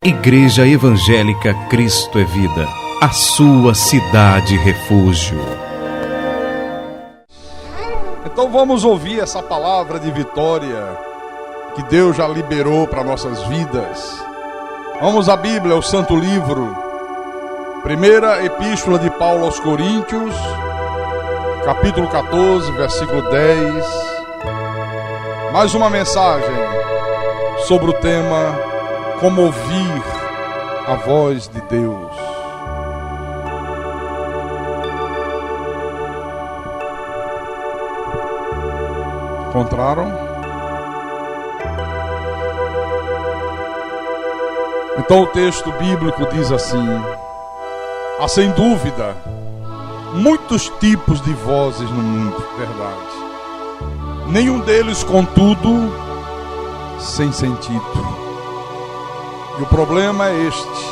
Igreja Evangélica Cristo é Vida, a sua cidade refúgio. Então vamos ouvir essa palavra de vitória que Deus já liberou para nossas vidas. Vamos à Bíblia, o Santo Livro, primeira Epístola de Paulo aos Coríntios, capítulo 14, versículo 10. Mais uma mensagem sobre o tema como ouvir a voz de Deus. Encontraram? Então o texto bíblico diz assim: há sem dúvida muitos tipos de vozes no mundo, verdade. Nenhum deles, contudo, sem sentido. E o problema é este: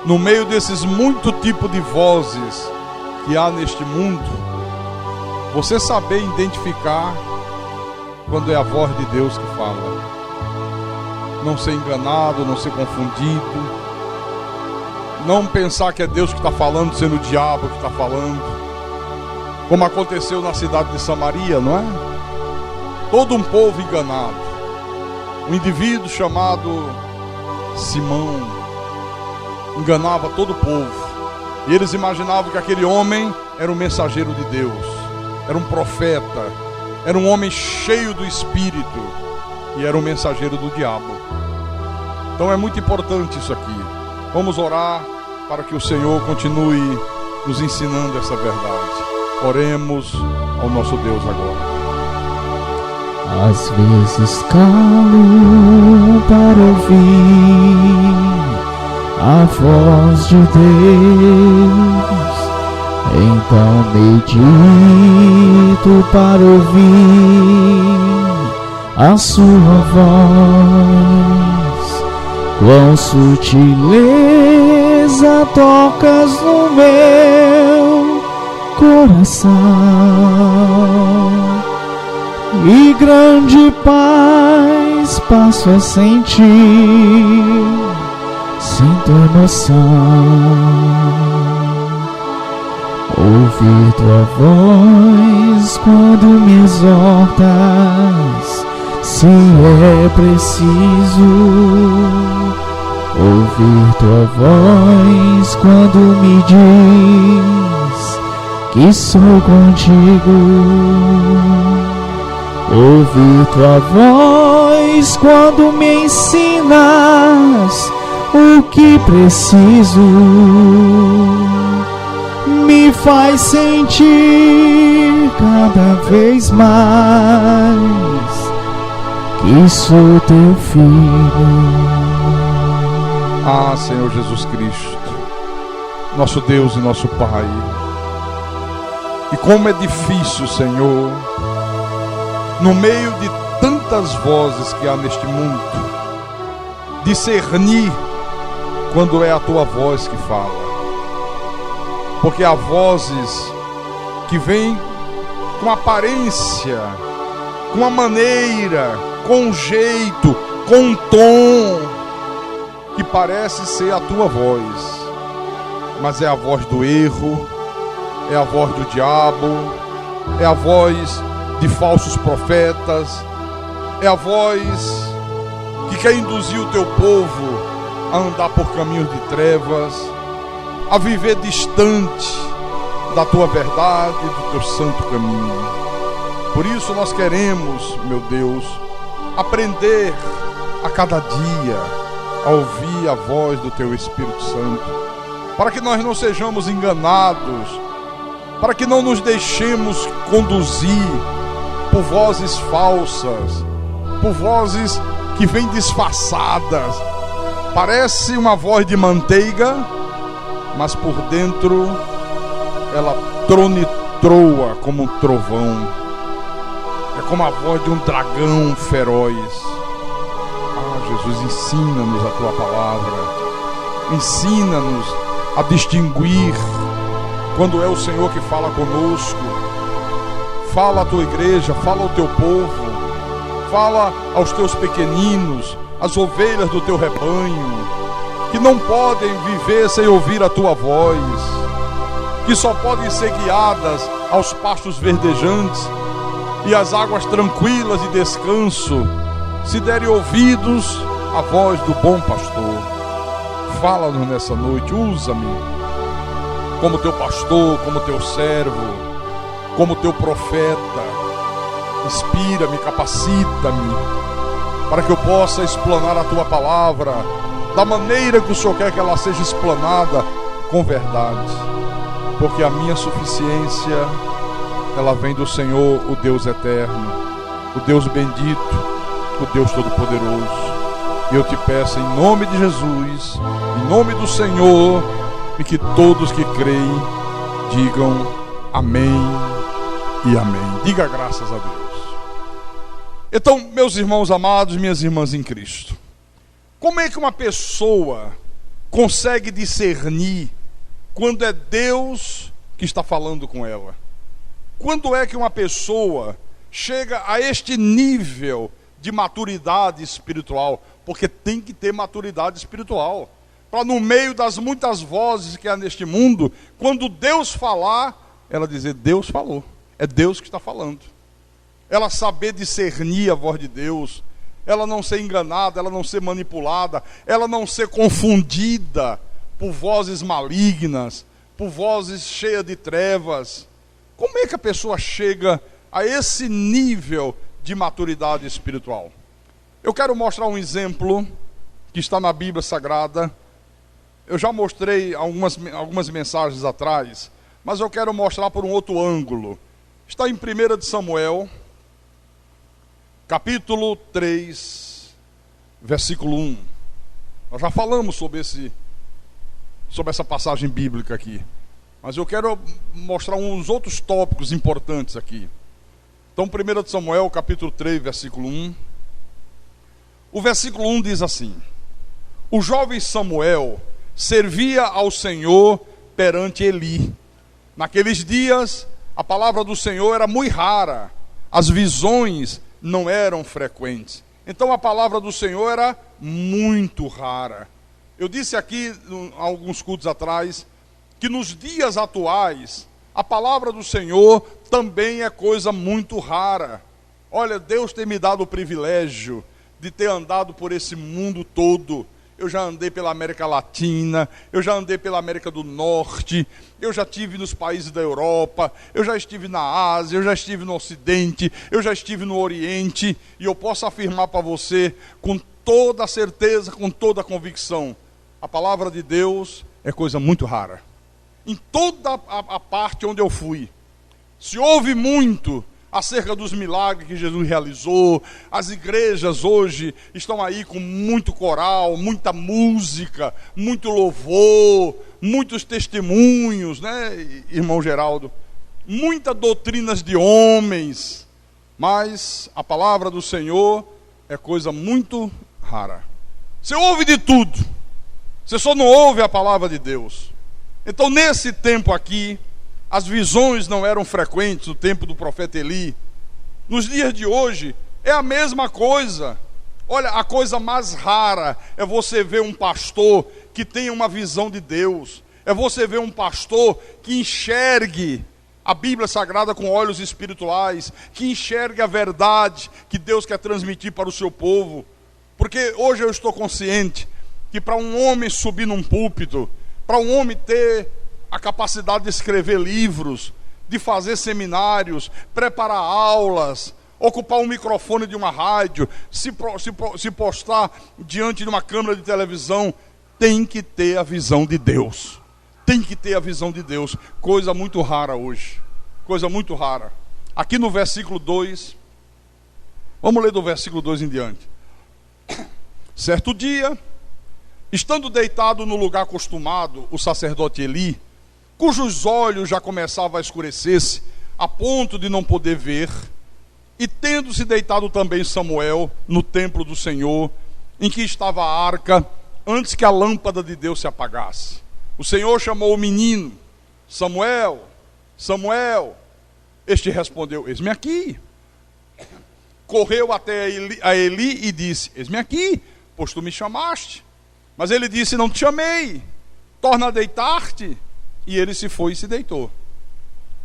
no meio desses muitos tipos de vozes que há neste mundo, você saber identificar quando é a voz de Deus que fala. Não ser enganado, não ser confundido, não pensar que é Deus que está falando, sendo o diabo que está falando, como aconteceu na cidade de Samaria, não é? Todo um povo enganado. Um indivíduo chamado Simão enganava todo o povo, e eles imaginavam que aquele homem era um mensageiro de Deus, era um profeta, era um homem cheio do Espírito, e era um mensageiro do diabo. Então é muito importante isso aqui. Vamos orar para que o Senhor continue nos ensinando essa verdade. Oremos ao nosso Deus agora. Às vezes calo para ouvir a voz de Deus, então medito para ouvir a sua voz. Quão sutileza tocas no meu coração, e grande paz passo a sentir, sinto emoção. Ouvir tua voz quando me exortas, se é preciso. Ouvir tua voz quando me diz que sou contigo. Ouvir tua voz quando me ensinas o que preciso, me faz sentir cada vez mais que sou teu filho. Ah, Senhor Jesus Cristo, nosso Deus e nosso Pai, e como é difícil, Senhor, no meio de tantas vozes que há neste mundo, discernir quando é a tua voz que fala. Porque há vozes que vêm com aparência, com a maneira, com um jeito, com um tom que parece ser a tua voz, mas é a voz do erro, é a voz do diabo, é a voz de falsos profetas, é a voz que quer induzir o teu povo a andar por caminhos de trevas, a viver distante da tua verdade, do teu santo caminho. Por isso nós queremos, meu Deus, aprender a cada dia a ouvir a voz do teu Espírito Santo, para que nós não sejamos enganados, para que não nos deixemos conduzir por vozes falsas, por vozes que vêm disfarçadas. Parece uma voz de manteiga, mas por dentro ela tronitroa como um trovão. É como a voz de um dragão feroz. Ah, Jesus, ensina-nos a tua palavra. Ensina-nos a distinguir quando é o Senhor que fala conosco. Fala à tua igreja, fala ao teu povo, fala aos teus pequeninos, as ovelhas do teu rebanho, que não podem viver sem ouvir a tua voz, que só podem ser guiadas aos pastos verdejantes e às águas tranquilas de descanso, se derem ouvidos à voz do bom pastor. Fala-nos nessa noite, usa-me como teu pastor, como teu servo, como teu profeta. Inspira-me, capacita-me, para que eu possa explanar a tua palavra da maneira que o Senhor quer que ela seja explanada, com verdade. Porque a minha suficiência, ela vem do Senhor, o Deus eterno, o Deus bendito, o Deus todo-poderoso. E eu te peço em nome de Jesus, em nome do Senhor, e que todos que creem digam amém e amém. Diga graças a Deus. Então, meus irmãos amados, minhas irmãs em Cristo, como é que uma pessoa consegue discernir quando é Deus que está falando com ela? Quando é que uma pessoa chega a este nível de maturidade espiritual? Porque tem que ter maturidade espiritual, para no meio das muitas vozes que há neste mundo, quando Deus falar, ela dizer: Deus falou, é Deus que está falando. Ela saber discernir a voz de Deus, ela não ser enganada, ela não ser manipulada, ela não ser confundida por vozes malignas, por vozes cheias de trevas. Como é que a pessoa chega a esse nível de maturidade espiritual? Eu quero mostrar um exemplo que está na Bíblia Sagrada. Eu já mostrei algumas mensagens atrás, mas eu quero mostrar por um outro ângulo. Está em 1 de Samuel, capítulo 3, versículo 1. Nós já falamos sobre essa passagem bíblica aqui, mas eu quero mostrar uns outros tópicos importantes aqui. Então, 1 de Samuel, capítulo 3, versículo 1. O versículo 1 diz assim: o jovem Samuel servia ao Senhor perante Eli. Naqueles dias, a palavra do Senhor era muito rara, as visões não eram frequentes. Então a palavra do Senhor era muito rara. Eu disse aqui, há alguns cultos atrás, que nos dias atuais, a palavra do Senhor também é coisa muito rara. Olha, Deus tem me dado o privilégio de ter andado por esse mundo todo. Eu já andei pela América Latina, eu já andei pela América do Norte, eu já estive nos países da Europa, eu já estive na Ásia, eu já estive no Ocidente, eu já estive no Oriente, e eu posso afirmar para você com toda a certeza, com toda a convicção, a palavra de Deus é coisa muito rara. Em toda a parte onde eu fui, se ouve muito acerca dos milagres que Jesus realizou. As igrejas hoje estão aí com muito coral, muita música, muito louvor, muitos testemunhos, né, irmão Geraldo? Muitas doutrinas de homens, mas a palavra do Senhor é coisa muito rara. Você ouve de tudo, você só não ouve a palavra de Deus. Então, nesse tempo aqui, as visões não eram frequentes no tempo do profeta Eli. Nos dias de hoje, é a mesma coisa. Olha, a coisa mais rara é você ver um pastor que tenha uma visão de Deus. É você ver um pastor que enxergue a Bíblia Sagrada com olhos espirituais, que enxergue a verdade que Deus quer transmitir para o seu povo. Porque hoje eu estou consciente que para um homem subir num púlpito, para um homem ter a capacidade de escrever livros, de fazer seminários, preparar aulas, ocupar um microfone de uma rádio, se postar diante de uma câmera de televisão, tem que ter a visão de Deus. Tem que ter a visão de Deus. Coisa muito rara hoje. Coisa muito rara. Aqui no versículo 2, vamos ler do versículo 2 em diante. Certo dia, estando deitado no lugar acostumado, o sacerdote Eli, cujos olhos já começavam a escurecer-se, a ponto de não poder ver, e tendo-se deitado também Samuel no templo do Senhor, em que estava a arca, antes que a lâmpada de Deus se apagasse. O Senhor chamou o menino: Samuel, Samuel. Este respondeu: eis-me aqui. Correu até a Eli e disse: eis-me aqui, pois tu me chamaste. Mas ele disse: não te chamei, torna a deitar-te. E ele se foi e se deitou.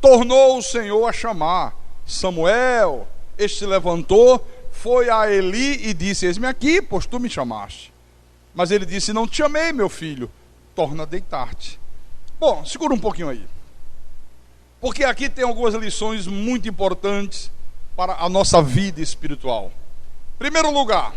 Tornou o Senhor a chamar: Samuel. Este se levantou, foi a Eli e disse: eis-me aqui, pois tu me chamaste. Mas ele disse: não te chamei, meu filho, torna a deitar-te. Bom, segura um pouquinho aí, porque aqui tem algumas lições muito importantes para a nossa vida espiritual. Em primeiro lugar,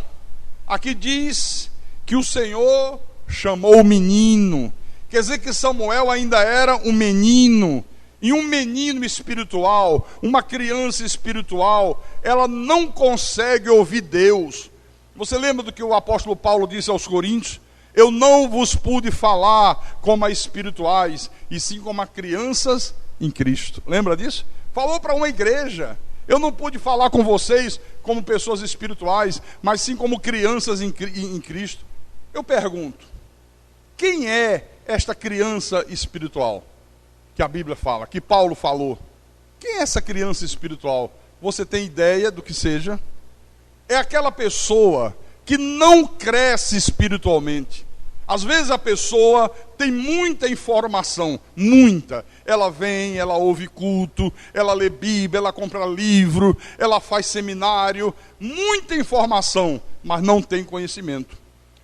aqui diz que o Senhor chamou o menino. Quer dizer que Samuel ainda era um menino. E um menino espiritual, uma criança espiritual, ela não consegue ouvir Deus. Você lembra do que o apóstolo Paulo disse aos Coríntios? Eu não vos pude falar como a espirituais, e sim como a crianças em Cristo. Lembra disso? Falou para uma igreja: eu não pude falar com vocês como pessoas espirituais, mas sim como crianças em Cristo. Eu pergunto, quem é esta criança espiritual que a Bíblia fala, que Paulo falou? Quem é essa criança espiritual? Você tem ideia do que seja? É aquela pessoa que não cresce espiritualmente. Às vezes a pessoa tem muita informação, muita. Ela vem, ela ouve culto, ela lê Bíblia, ela compra livro, ela faz seminário, muita informação, mas não tem conhecimento.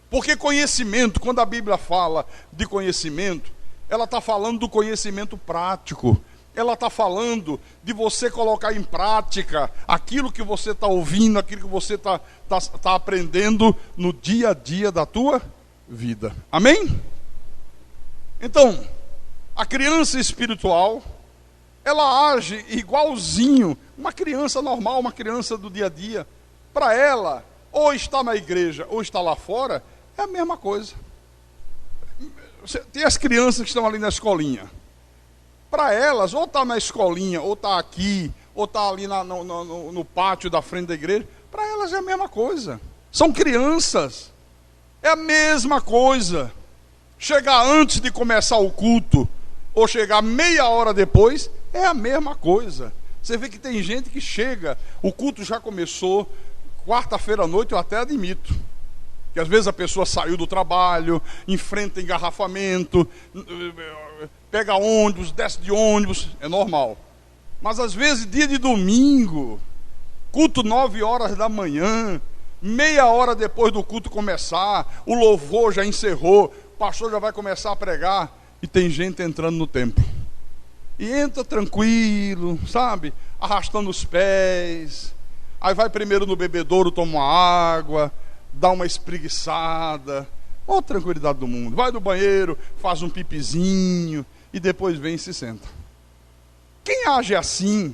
Porque conhecimento, quando a Bíblia fala de conhecimento, ela está falando do conhecimento prático. Ela está falando de você colocar em prática aquilo que você está ouvindo, aquilo que você está aprendendo no dia a dia da tua vida. Amém? Então, a criança espiritual, ela age igualzinho uma criança normal, uma criança do dia a dia. Para ela, ou está na igreja ou está lá fora, é a mesma coisa. Tem as crianças que estão ali na escolinha. Para elas, ou está na escolinha, ou está aqui, ou está ali no pátio da frente da igreja, para elas é a mesma coisa. São crianças. É a mesma coisa. Chegar antes de começar o culto, ou chegar meia hora depois, é a mesma coisa. Você vê que tem gente que chega, o culto já começou, quarta-feira à noite eu até admito. Que às vezes a pessoa saiu do trabalho, enfrenta engarrafamento, pega ônibus, desce de ônibus, é normal. Mas às vezes dia de domingo, culto 9 horas da manhã, meia hora depois do culto começar, o louvor já encerrou, o pastor já vai começar a pregar, e tem gente entrando no templo. E entra tranquilo, sabe? Arrastando os pés, aí vai primeiro no bebedouro, toma uma água, dá uma espreguiçada, ó, tranquilidade do mundo. Vai no banheiro, faz um pipizinho e depois vem e se senta. Quem age assim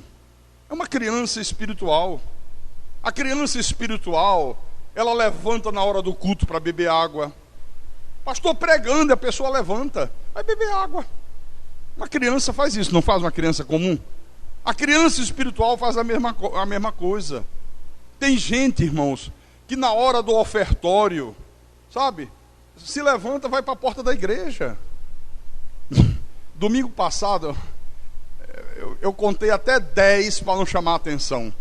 é uma criança espiritual. A criança espiritual, ela levanta na hora do culto para beber água. Pastor pregando, a pessoa levanta, vai beber água. Uma criança faz isso, não faz uma criança comum? A criança espiritual faz a mesma coisa. Tem gente, irmãos, que na hora do ofertório, sabe, se levanta, vai para a porta da igreja. Domingo passado, eu contei até 10 para não chamar a atenção.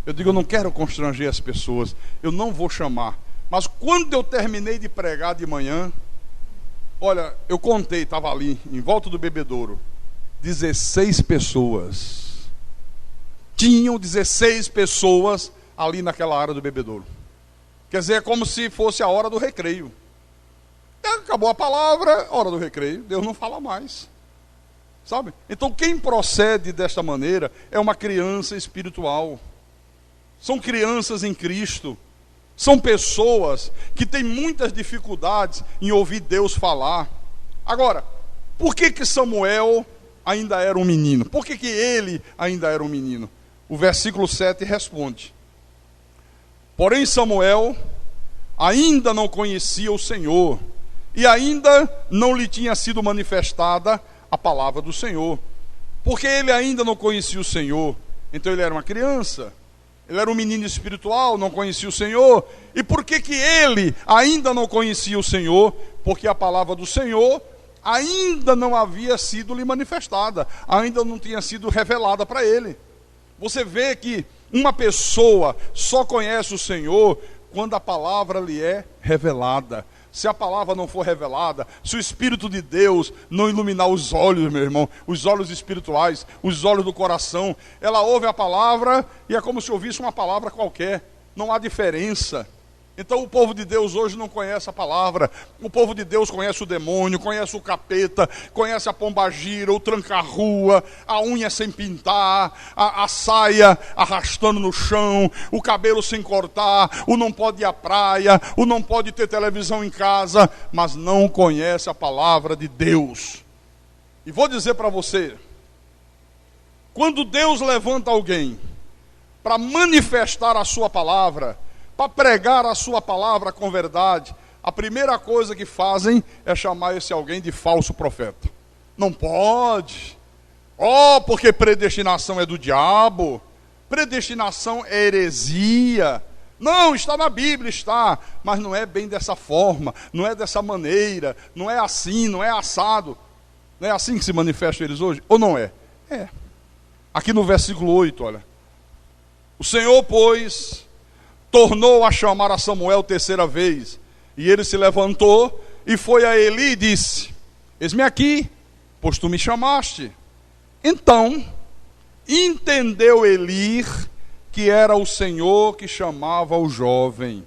Eu digo, eu não quero constranger as pessoas, eu não vou chamar. Mas quando eu terminei de pregar de manhã, olha, eu contei, estava ali, em volta do bebedouro, 16 pessoas. Tinham 16 pessoas ali naquela área do bebedouro. Quer dizer, é como se fosse a hora do recreio. Acabou a palavra, hora do recreio, Deus não fala mais. Sabe? Então quem procede desta maneira é uma criança espiritual. São crianças em Cristo. São pessoas que têm muitas dificuldades em ouvir Deus falar. Agora, por que Samuel ainda era um menino? Por que ele ainda era um menino? O versículo 7 responde: porém Samuel ainda não conhecia o Senhor, e ainda não lhe tinha sido manifestada a palavra do Senhor. Porque ele ainda não conhecia o Senhor, então ele era uma criança, ele era um menino espiritual, não conhecia o Senhor. E por que ele ainda não conhecia o Senhor? Porque a palavra do Senhor ainda não havia sido lhe manifestada, ainda não tinha sido revelada para ele. Você vê que uma pessoa só conhece o Senhor quando a palavra lhe é revelada. Se a palavra não for revelada, se o Espírito de Deus não iluminar os olhos, meu irmão, os olhos espirituais, os olhos do coração, ela ouve a palavra e é como se ouvisse uma palavra qualquer. Não há diferença. Então o povo de Deus hoje não conhece a palavra. O povo de Deus conhece o demônio, conhece o capeta, conhece a pombagira, o tranca-rua, a unha sem pintar, a saia arrastando no chão, o cabelo sem cortar, o não pode ir à praia, o não pode ter televisão em casa, mas não conhece a palavra de Deus. E vou dizer para você, quando Deus levanta alguém para manifestar a sua palavra, para pregar a sua palavra com verdade, a primeira coisa que fazem é chamar esse alguém de falso profeta. Não pode. Porque predestinação é do diabo. Predestinação é heresia. Não, está na Bíblia, está. Mas não é bem dessa forma, não é dessa maneira, não é assim, não é assado. Não é assim que se manifestam eles hoje? Ou não é? É. Aqui no versículo 8, olha. O Senhor, pois, tornou a chamar a Samuel terceira vez, e ele se levantou e foi a Eli e disse: eis-me aqui, pois tu me chamaste. Então entendeu Eli que era o Senhor que chamava o jovem.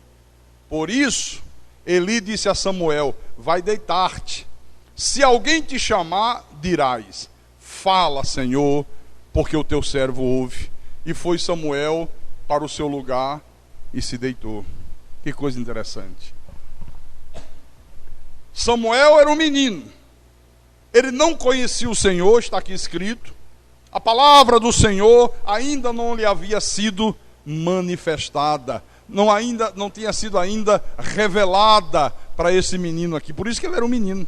Por isso Eli disse a Samuel: vai deitar-te, se alguém te chamar, dirás: fala, Senhor, porque o teu servo ouve. E foi Samuel para o seu lugar e se deitou. Que coisa interessante. Samuel era um menino. Ele não conhecia o Senhor, está aqui escrito. A palavra do Senhor ainda não lhe havia sido manifestada. Não tinha sido ainda revelada para esse menino aqui. Por isso que ele era um menino.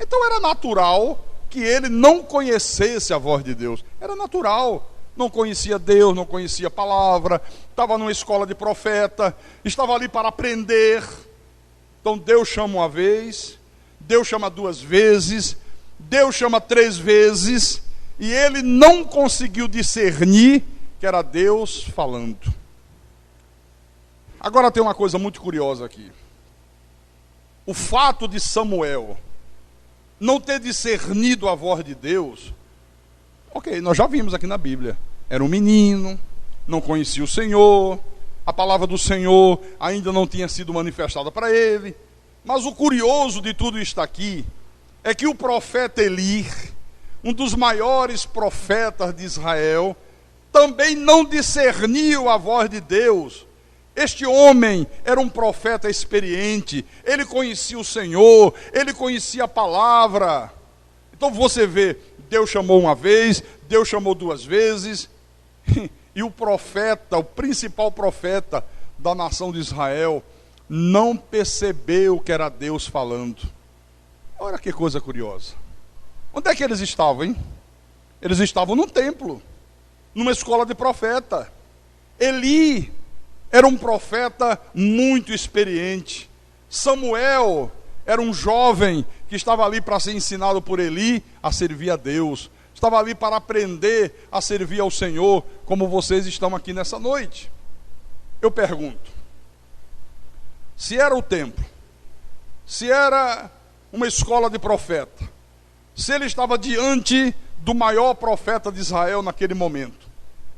Então era natural que ele não conhecesse a voz de Deus. Era natural. Não conhecia Deus, não conhecia a palavra, estava numa escola de profeta, estava ali para aprender. Então Deus chama uma vez, Deus chama duas vezes, Deus chama três vezes, e ele não conseguiu discernir que era Deus falando. Agora tem uma coisa muito curiosa aqui. O fato de Samuel não ter discernido a voz de Deus, ok, nós já vimos aqui na Bíblia. Era um menino, não conhecia o Senhor, a palavra do Senhor ainda não tinha sido manifestada para ele. Mas o curioso de tudo isto aqui é que o profeta Eli, um dos maiores profetas de Israel, também não discerniu a voz de Deus. Este homem era um profeta experiente, ele conhecia o Senhor, ele conhecia a palavra. Então você vê, Deus chamou uma vez, Deus chamou duas vezes, e o profeta, o principal profeta da nação de Israel, não percebeu que era Deus falando. Olha que coisa curiosa. Onde é que eles estavam, hein? Eles estavam num templo, numa escola de profeta. Eli era um profeta muito experiente. Samuel era um jovem que estava ali para ser ensinado por Eli a servir a Deus. Estava ali para aprender a servir ao Senhor, como vocês estão aqui nessa noite. Eu pergunto, se era o templo, se era uma escola de profeta, se ele estava diante do maior profeta de Israel naquele momento,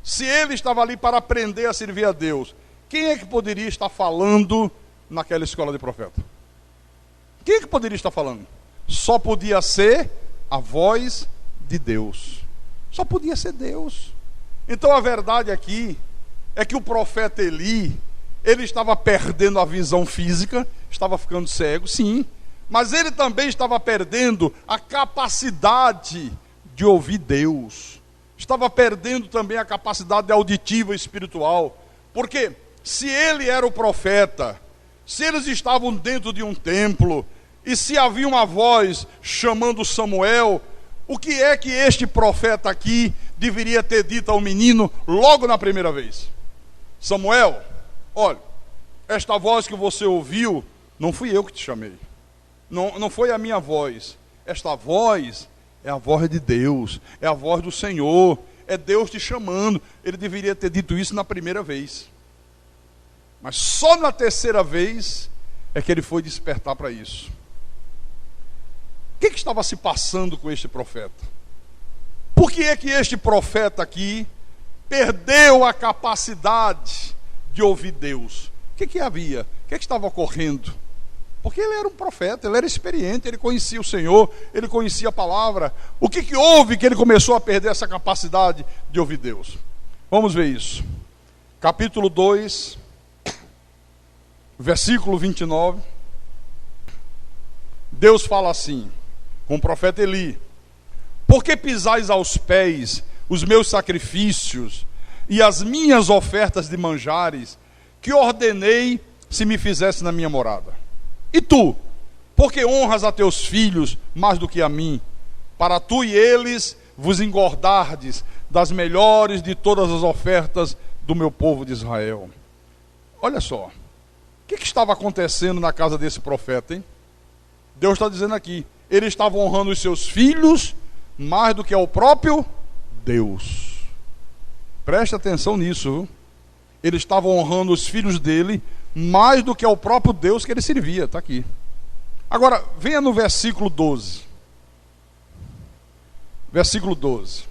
se ele estava ali para aprender a servir a Deus, quem é que poderia estar falando naquela escola de profeta? Quem é que poderia estar falando? Só podia ser a voz de Deus. Só podia ser Deus. Então a verdade aqui é que o profeta Eli, ele estava perdendo a visão física, estava ficando cego, sim, mas ele também estava perdendo a capacidade de ouvir Deus. Estava perdendo também a capacidade auditiva e espiritual. Porque se ele era o profeta, se eles estavam dentro de um templo, e se havia uma voz chamando Samuel, o que é que este profeta aqui deveria ter dito ao menino logo na primeira vez? Samuel, olha, esta voz que você ouviu, não fui eu que te chamei. Não foi a minha voz. Esta voz é a voz de Deus, é a voz do Senhor, é Deus te chamando. Ele deveria ter dito isso na primeira vez. Mas só na terceira vez é que ele foi despertar para isso. O que estava se passando com este profeta? Por que é que este profeta aqui perdeu a capacidade de ouvir Deus? O que havia? O que estava ocorrendo? Porque ele era um profeta, ele era experiente, ele conhecia o Senhor, ele conhecia a palavra. O que houve que ele começou a perder essa capacidade de ouvir Deus? Vamos ver isso. Capítulo 2, versículo 29. Deus fala assim, com o profeta Eli: por que pisais aos pés os meus sacrifícios e as minhas ofertas de manjares, que ordenei se me fizesse na minha morada? E tu, por que honras a teus filhos mais do que a mim, para tu e eles vos engordardes das melhores de todas as ofertas do meu povo de Israel? Olha só, o que estava acontecendo na casa desse profeta, hein? Deus está dizendo aqui, ele estava honrando os seus filhos mais do que ao próprio Deus. Preste atenção nisso, viu? Ele estava honrando os filhos dele mais do que ao próprio Deus que ele servia. Está aqui. Agora, venha no versículo 12. Versículo 12.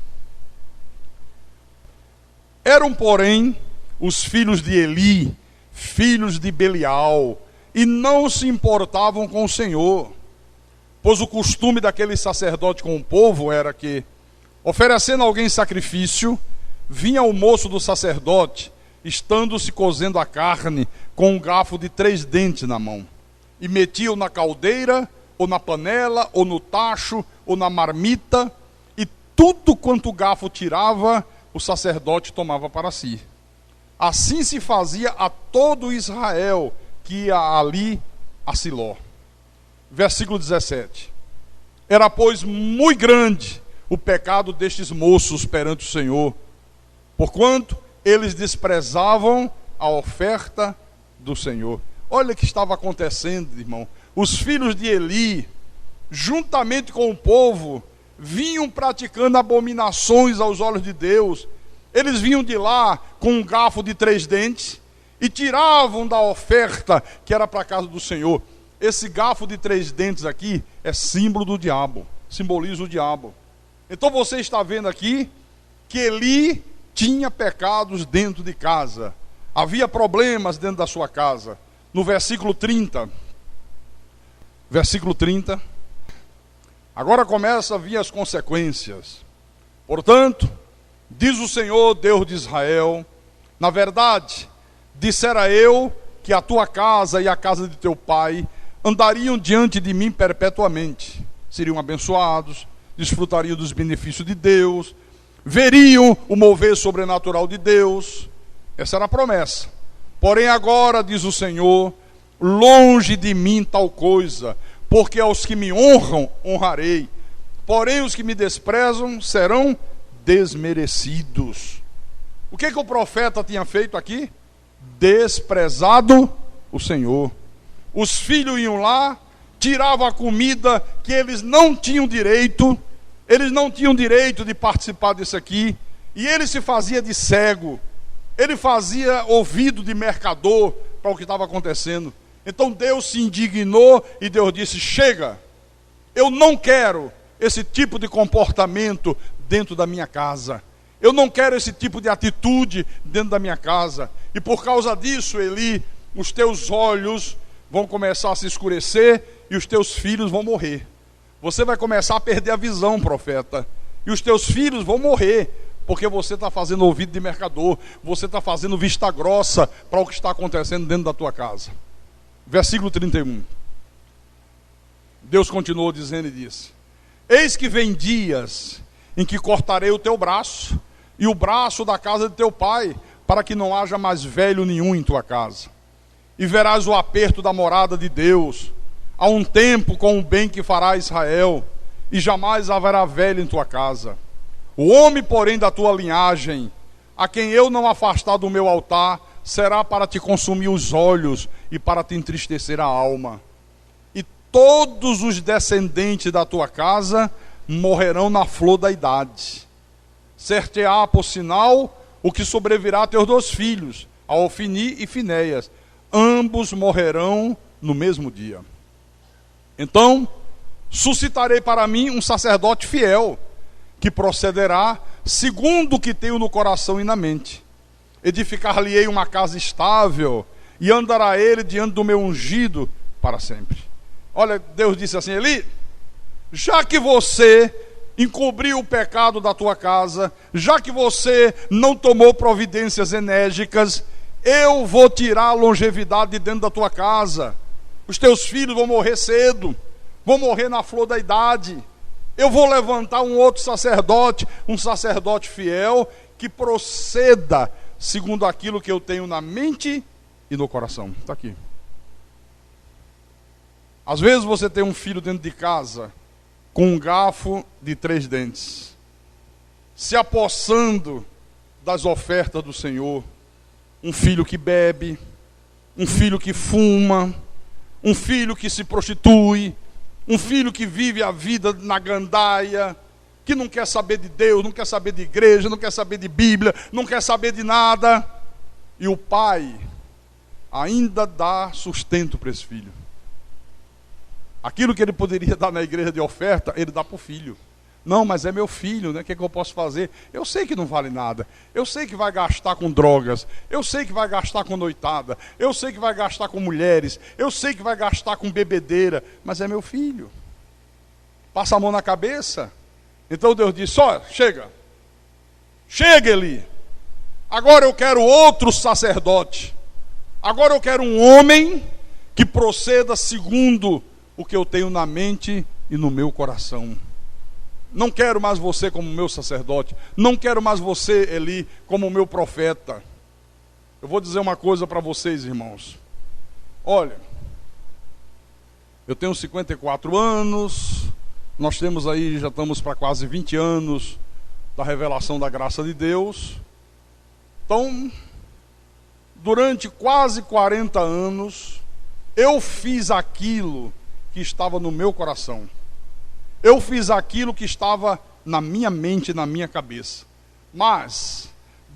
Eram, porém, os filhos de Eli, filhos de Belial, e não se importavam com o Senhor, pois o costume daquele sacerdote com o povo era que, oferecendo a alguém sacrifício, vinha o moço do sacerdote, estando-se cozendo a carne, com um garfo de 3 dentes na mão, e metia-o na caldeira, ou na panela, ou no tacho, ou na marmita, e tudo quanto o garfo tirava, o sacerdote tomava para si. Assim se fazia a todo Israel que ia ali a Siló. Versículo 17. Era, pois, muito grande o pecado destes moços perante o Senhor, porquanto eles desprezavam a oferta do Senhor. Olha o que estava acontecendo, irmão. Os filhos de Eli, juntamente com o povo, vinham praticando abominações aos olhos de Deus. Eles vinham de lá com um garfo de 3 dentes e tiravam da oferta que era para a casa do Senhor. Esse garfo de 3 dentes aqui é símbolo do diabo, simboliza o diabo. Então você está vendo aqui que Eli tinha pecados dentro de casa, havia problemas dentro da sua casa. No versículo 30, agora começa a vir as consequências. Portanto, diz o Senhor, Deus de Israel: na verdade, dissera eu que a tua casa e a casa de teu pai andariam diante de mim perpetuamente, seriam abençoados, desfrutariam dos benefícios de Deus, veriam o mover sobrenatural de Deus. Essa era a promessa. Porém agora, diz o Senhor, longe de mim tal coisa, porque aos que me honram, honrarei, porém os que me desprezam serão desmerecidos. O que o profeta tinha feito aqui? Desprezado o Senhor. Os filhos iam lá, tiravam a comida que eles não tinham direito, de participar disso aqui, e ele se fazia de cego, ele fazia ouvido de mercador para o que estava acontecendo. Então Deus se indignou e Deus disse: chega, eu não quero esse tipo de comportamento dentro da minha casa, eu não quero esse tipo de atitude dentro da minha casa. E por causa disso, Eli, os teus olhos vão começar a se escurecer e os teus filhos vão morrer. Você vai começar a perder a visão, profeta, e os teus filhos vão morrer, porque você está fazendo ouvido de mercador, você está fazendo vista grossa para o que está acontecendo dentro da tua casa. Versículo 31. Deus continuou dizendo e disse: eis que vem dias em que cortarei o teu braço e o braço da casa de teu pai, para que não haja mais velho nenhum em tua casa. E verás o aperto da morada de Deus, há um tempo com o bem que fará Israel, e jamais haverá velho em tua casa. O homem, porém, da tua linhagem, a quem eu não afastar do meu altar, será para te consumir os olhos e para te entristecer a alma. E todos os descendentes da tua casa morrerão na flor da idade. Ser-te-á por sinal o que sobrevirá a teus 2 filhos, a Ofni e Finéias, ambos morrerão no mesmo dia. Então, suscitarei para mim um sacerdote fiel, que procederá segundo o que tenho no coração e na mente. Edificar-lhe-ei uma casa estável, e andará ele diante do meu ungido para sempre. Olha, Deus disse assim: Eli, já que você encobriu o pecado da tua casa, já que você não tomou providências enérgicas, eu vou tirar a longevidade de dentro da tua casa. Os teus filhos vão morrer cedo, vão morrer na flor da idade. Eu vou levantar um outro sacerdote, um sacerdote fiel, que proceda segundo aquilo que eu tenho na mente e no coração. Está aqui. Às vezes você tem um filho dentro de casa com um garfo de 3 dentes, se apossando das ofertas do Senhor. Um filho que bebe, um filho que fuma, um filho que se prostitui, um filho que vive a vida na gandaia, que não quer saber de Deus, não quer saber de igreja, não quer saber de Bíblia, não quer saber de nada. E o pai ainda dá sustento para esse filho. Aquilo que ele poderia dar na igreja de oferta, ele dá para o filho. Não, mas é meu filho, né? O que é que eu posso fazer? Eu sei que não vale nada. Eu sei que vai gastar com drogas. Eu sei que vai gastar com noitada. Eu sei que vai gastar com mulheres. Eu sei que vai gastar com bebedeira. Mas é meu filho. Passa a mão na cabeça. Então Deus disse: ó, chega. Chega, Eli. Agora eu quero outro sacerdote. Agora eu quero um homem que proceda segundo o que eu tenho na mente e no meu coração. Não quero mais você como meu sacerdote. Não quero mais você, Eli, como meu profeta. Eu vou dizer uma coisa para vocês, irmãos. Olha, eu tenho 54 anos. Nós temos aí, já estamos para quase 20 anos da revelação da graça de Deus. Então, durante quase 40 anos, eu fiz aquilo que estava no meu coração. Eu fiz aquilo que estava na minha mente, na minha cabeça. Mas,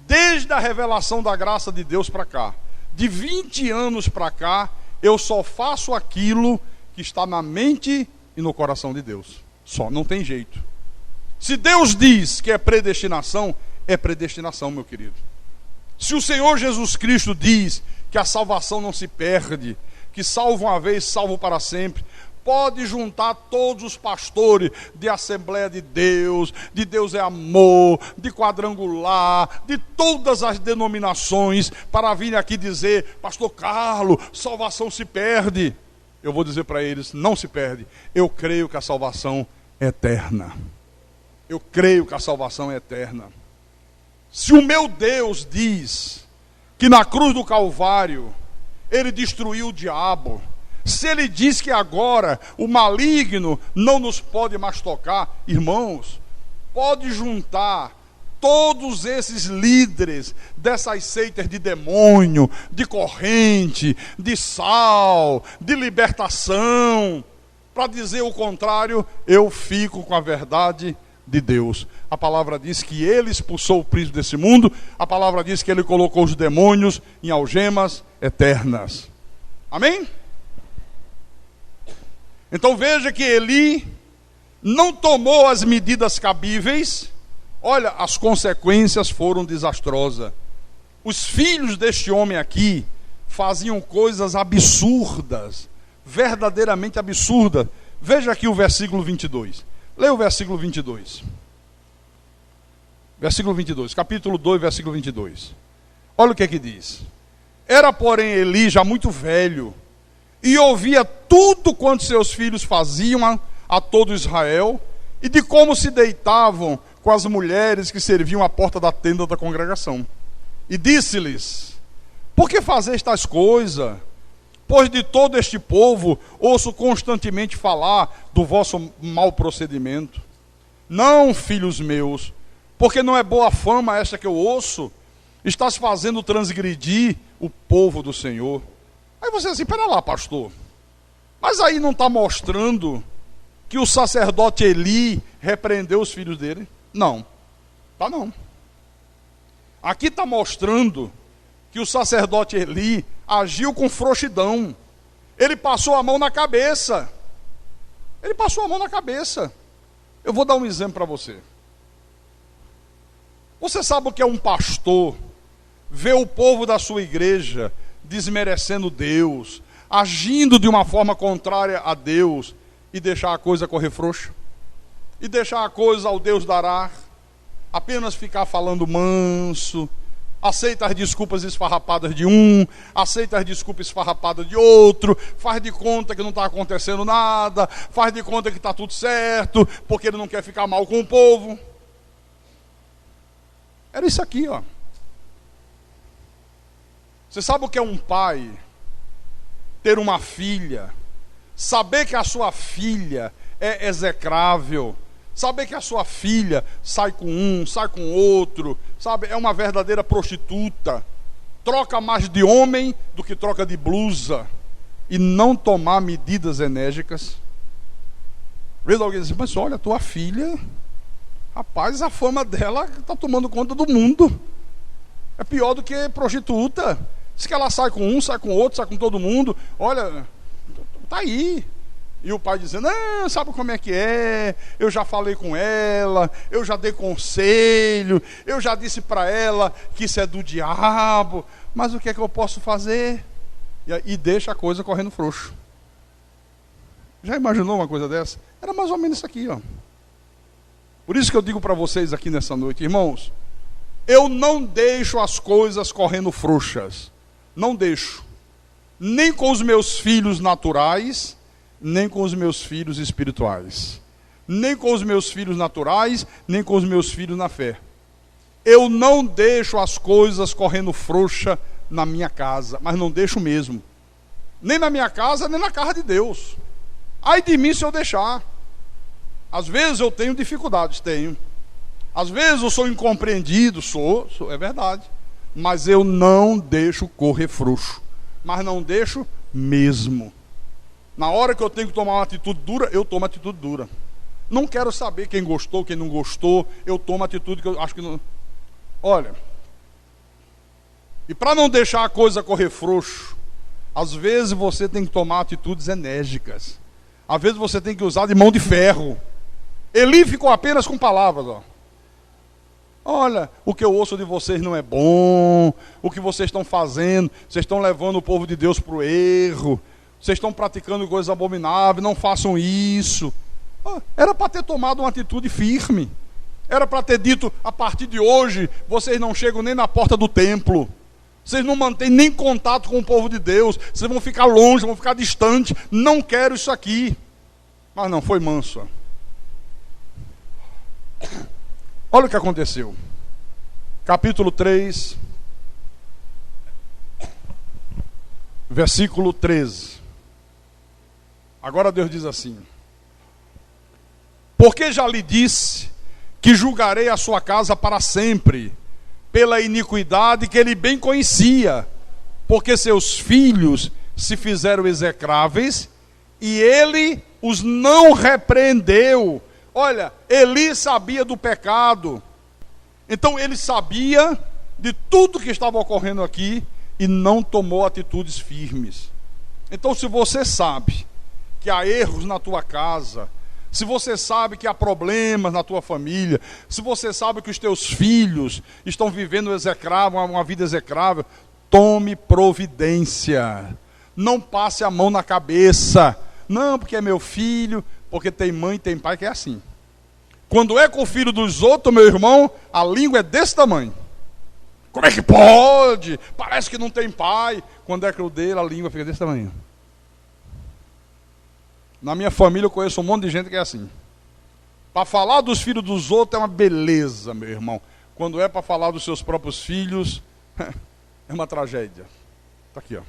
desde a revelação da graça de Deus para cá, de 20 anos para cá, eu só faço aquilo que está na mente e no coração de Deus. Só, não tem jeito. Se Deus diz que é predestinação, é predestinação, meu querido. Se o Senhor Jesus Cristo diz que a salvação não se perde, que salvo uma vez, salvo para sempre, pode juntar todos os pastores de Assembleia de Deus é Amor, de Quadrangular, de todas as denominações, para vir aqui dizer: pastor Carlos, salvação se perde. Eu vou dizer para eles: não se perde. Eu creio que a salvação é eterna. Eu creio que a salvação é eterna. Se o meu Deus diz que na cruz do Calvário ele destruiu o diabo, se ele diz que agora o maligno não nos pode mais tocar, irmãos, pode juntar todos esses líderes dessas seitas de demônio, de corrente, de sal, de libertação, para dizer o contrário. Eu fico com a verdade de Deus. A palavra diz que ele expulsou o príncipe desse mundo. A palavra diz que ele colocou os demônios em algemas eternas. Amém? Então veja que Eli não tomou as medidas cabíveis. Olha, as consequências foram desastrosas. Os filhos deste homem aqui faziam coisas absurdas, verdadeiramente absurdas. Veja aqui o versículo 22. Leia o versículo 22. Versículo 22, capítulo 2, versículo 22. Olha o que é que diz. Era, porém, Eli já muito velho, e ouvia tudo quanto seus filhos faziam a todo Israel, e de como se deitavam com as mulheres que serviam à porta da tenda da congregação. E disse-lhes: por que fazeis tais coisas? Pois de todo este povo ouço constantemente falar do vosso mau procedimento. Não, filhos meus, porque não é boa fama esta que eu ouço. Estás fazendo transgredir o povo do Senhor. Aí você diz assim: pera lá, pastor, mas aí não está mostrando que o sacerdote Eli repreendeu os filhos dele? Não, tá não. Aqui está mostrando que o sacerdote Eli agiu com frouxidão. Ele passou a mão na cabeça. Ele passou a mão na cabeça. Eu vou dar um exemplo para você. Você sabe o que é um pastor ver o povo da sua igreja desmerecendo Deus, agindo de uma forma contrária a Deus, e deixar a coisa correr frouxa? E deixar a coisa ao Deus dará? Apenas ficar falando manso, aceita as desculpas esfarrapadas de um, aceita as desculpas esfarrapadas de outro, faz de conta que não está acontecendo nada, faz de conta que está tudo certo, porque ele não quer ficar mal com o povo. Era isso aqui, ó. Você sabe o que é um pai ter uma filha, saber que a sua filha é execrável, saber que a sua filha sai com um, sai com outro, sabe, é uma verdadeira prostituta, troca mais de homem do que troca de blusa, e não tomar medidas enérgicas? Às vezes alguém diz, mas olha, tua filha, rapaz, a fama dela está tomando conta do mundo, é pior do que prostituta. Diz que ela sai com um, sai com outro, sai com todo mundo, olha, tá aí. E o pai dizendo, não, sabe como é que é, eu já falei com ela, eu já dei conselho, eu já disse para ela que isso é do diabo, mas o que é que eu posso fazer? E deixa a coisa correndo frouxo. Já imaginou uma coisa dessa? Era mais ou menos isso aqui, ó. Por isso que eu digo para vocês aqui nessa noite, irmãos, eu não deixo as coisas correndo frouxas, não deixo, nem com os meus filhos naturais, nem com os meus filhos espirituais, nem com os meus filhos naturais, nem com os meus filhos na fé. Eu não deixo as coisas correndo frouxa na minha casa, mas não deixo mesmo, nem na minha casa, nem na casa de Deus. Ai de mim se eu deixar. Às vezes eu tenho dificuldades, tenho. Às vezes eu sou incompreendido, sou, é verdade. Mas eu não deixo correr frouxo. Mas não deixo mesmo. Na hora que eu tenho que tomar uma atitude dura, eu tomo atitude dura. Não quero saber quem gostou, quem não gostou. Eu tomo atitude que eu acho que não... Olha, e para não deixar a coisa correr frouxo, às vezes você tem que tomar atitudes enérgicas. Às vezes você tem que usar de mão de ferro. Eli ficou apenas com palavras, ó. Olha, o que eu ouço de vocês não é bom, o que vocês estão fazendo, vocês estão levando o povo de Deus para o erro, vocês estão praticando coisas abomináveis, não façam isso. Era para ter tomado uma atitude firme, era para ter dito, a partir de hoje, vocês não chegam nem na porta do templo, vocês não mantêm nem contato com o povo de Deus, vocês vão ficar longe, vão ficar distante, não quero isso aqui. Mas não, foi manso, ó. Olha o que aconteceu. Capítulo 3, versículo 13. Agora Deus diz assim: porque já lhe disse que julgarei a sua casa para sempre, pela iniquidade que ele bem conhecia, porque seus filhos se fizeram execráveis, e ele os não repreendeu. Olha, Eli sabia do pecado, então ele sabia de tudo que estava ocorrendo aqui e não tomou atitudes firmes. Então, se você sabe que há erros na tua casa, se você sabe que há problemas na tua família, se você sabe que os teus filhos estão vivendo execrável, uma vida execrável, tome providência. Não passe a mão na cabeça. Não, porque é meu filho, porque tem mãe e tem pai que é assim. Quando é com o filho dos outros, meu irmão, a língua é desse tamanho. Como é que pode? Parece que não tem pai. Quando é com o dele, a língua fica desse tamanho. Na minha família eu conheço um monte de gente que é assim. Para falar dos filhos dos outros é uma beleza, meu irmão. Quando é para falar dos seus próprios filhos, é uma tragédia. Está aqui, ó.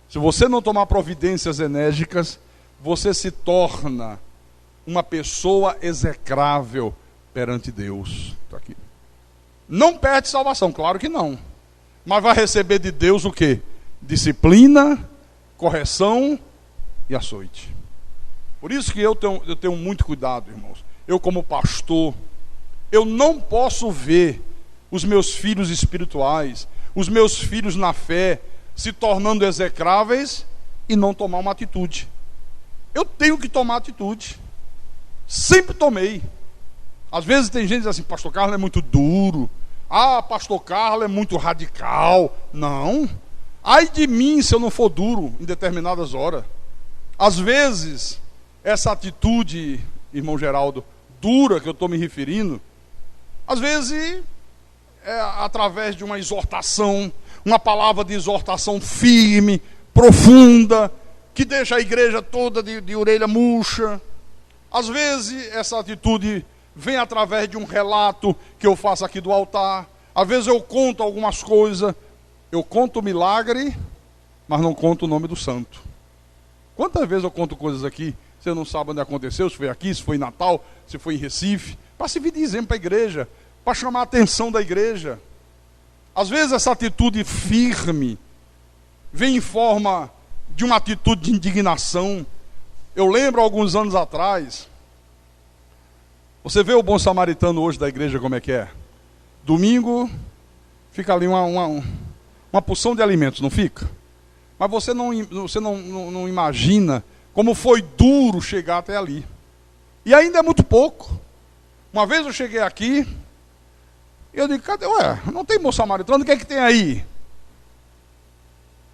Se você não tomar providências enérgicas, você se torna uma pessoa execrável perante Deus. Está aqui. Não perde salvação, claro que não. Mas vai receber de Deus o quê? Disciplina, correção e açoite. Por isso que eu tenho muito cuidado, irmãos. Eu como pastor, eu não posso ver os meus filhos espirituais, os meus filhos na fé, se tornando execráveis e não tomar uma atitude. Eu tenho que tomar atitude. Sempre tomei. Às vezes tem gente que diz assim: pastor Carlos é muito duro. Ah, pastor Carlos é muito radical. Não. Ai de mim se eu não for duro em determinadas horas. Às vezes, essa atitude, irmão Geraldo, dura que eu estou me referindo, às vezes é através de uma exortação, uma palavra de exortação firme, profunda, que deixa a igreja toda de orelha murcha. Às vezes essa atitude vem através de um relato que eu faço aqui do altar. Às vezes eu conto algumas coisas. Eu conto o milagre, mas não conto o nome do santo. Quantas vezes eu conto coisas aqui, você não sabe onde aconteceu, se foi aqui, se foi em Natal, se foi em Recife, para servir de exemplo para a igreja, para chamar a atenção da igreja. Às vezes essa atitude firme vem em forma de uma atitude de indignação. Eu lembro alguns anos atrás, você vê o bom samaritano hoje da igreja como é que é? Domingo fica ali uma porção de alimentos, não fica? Mas você não imagina como foi duro chegar até ali. E ainda é muito pouco. Uma vez eu cheguei aqui, eu digo: cadê? Ué, não tem bom samaritano, o que é que tem aí?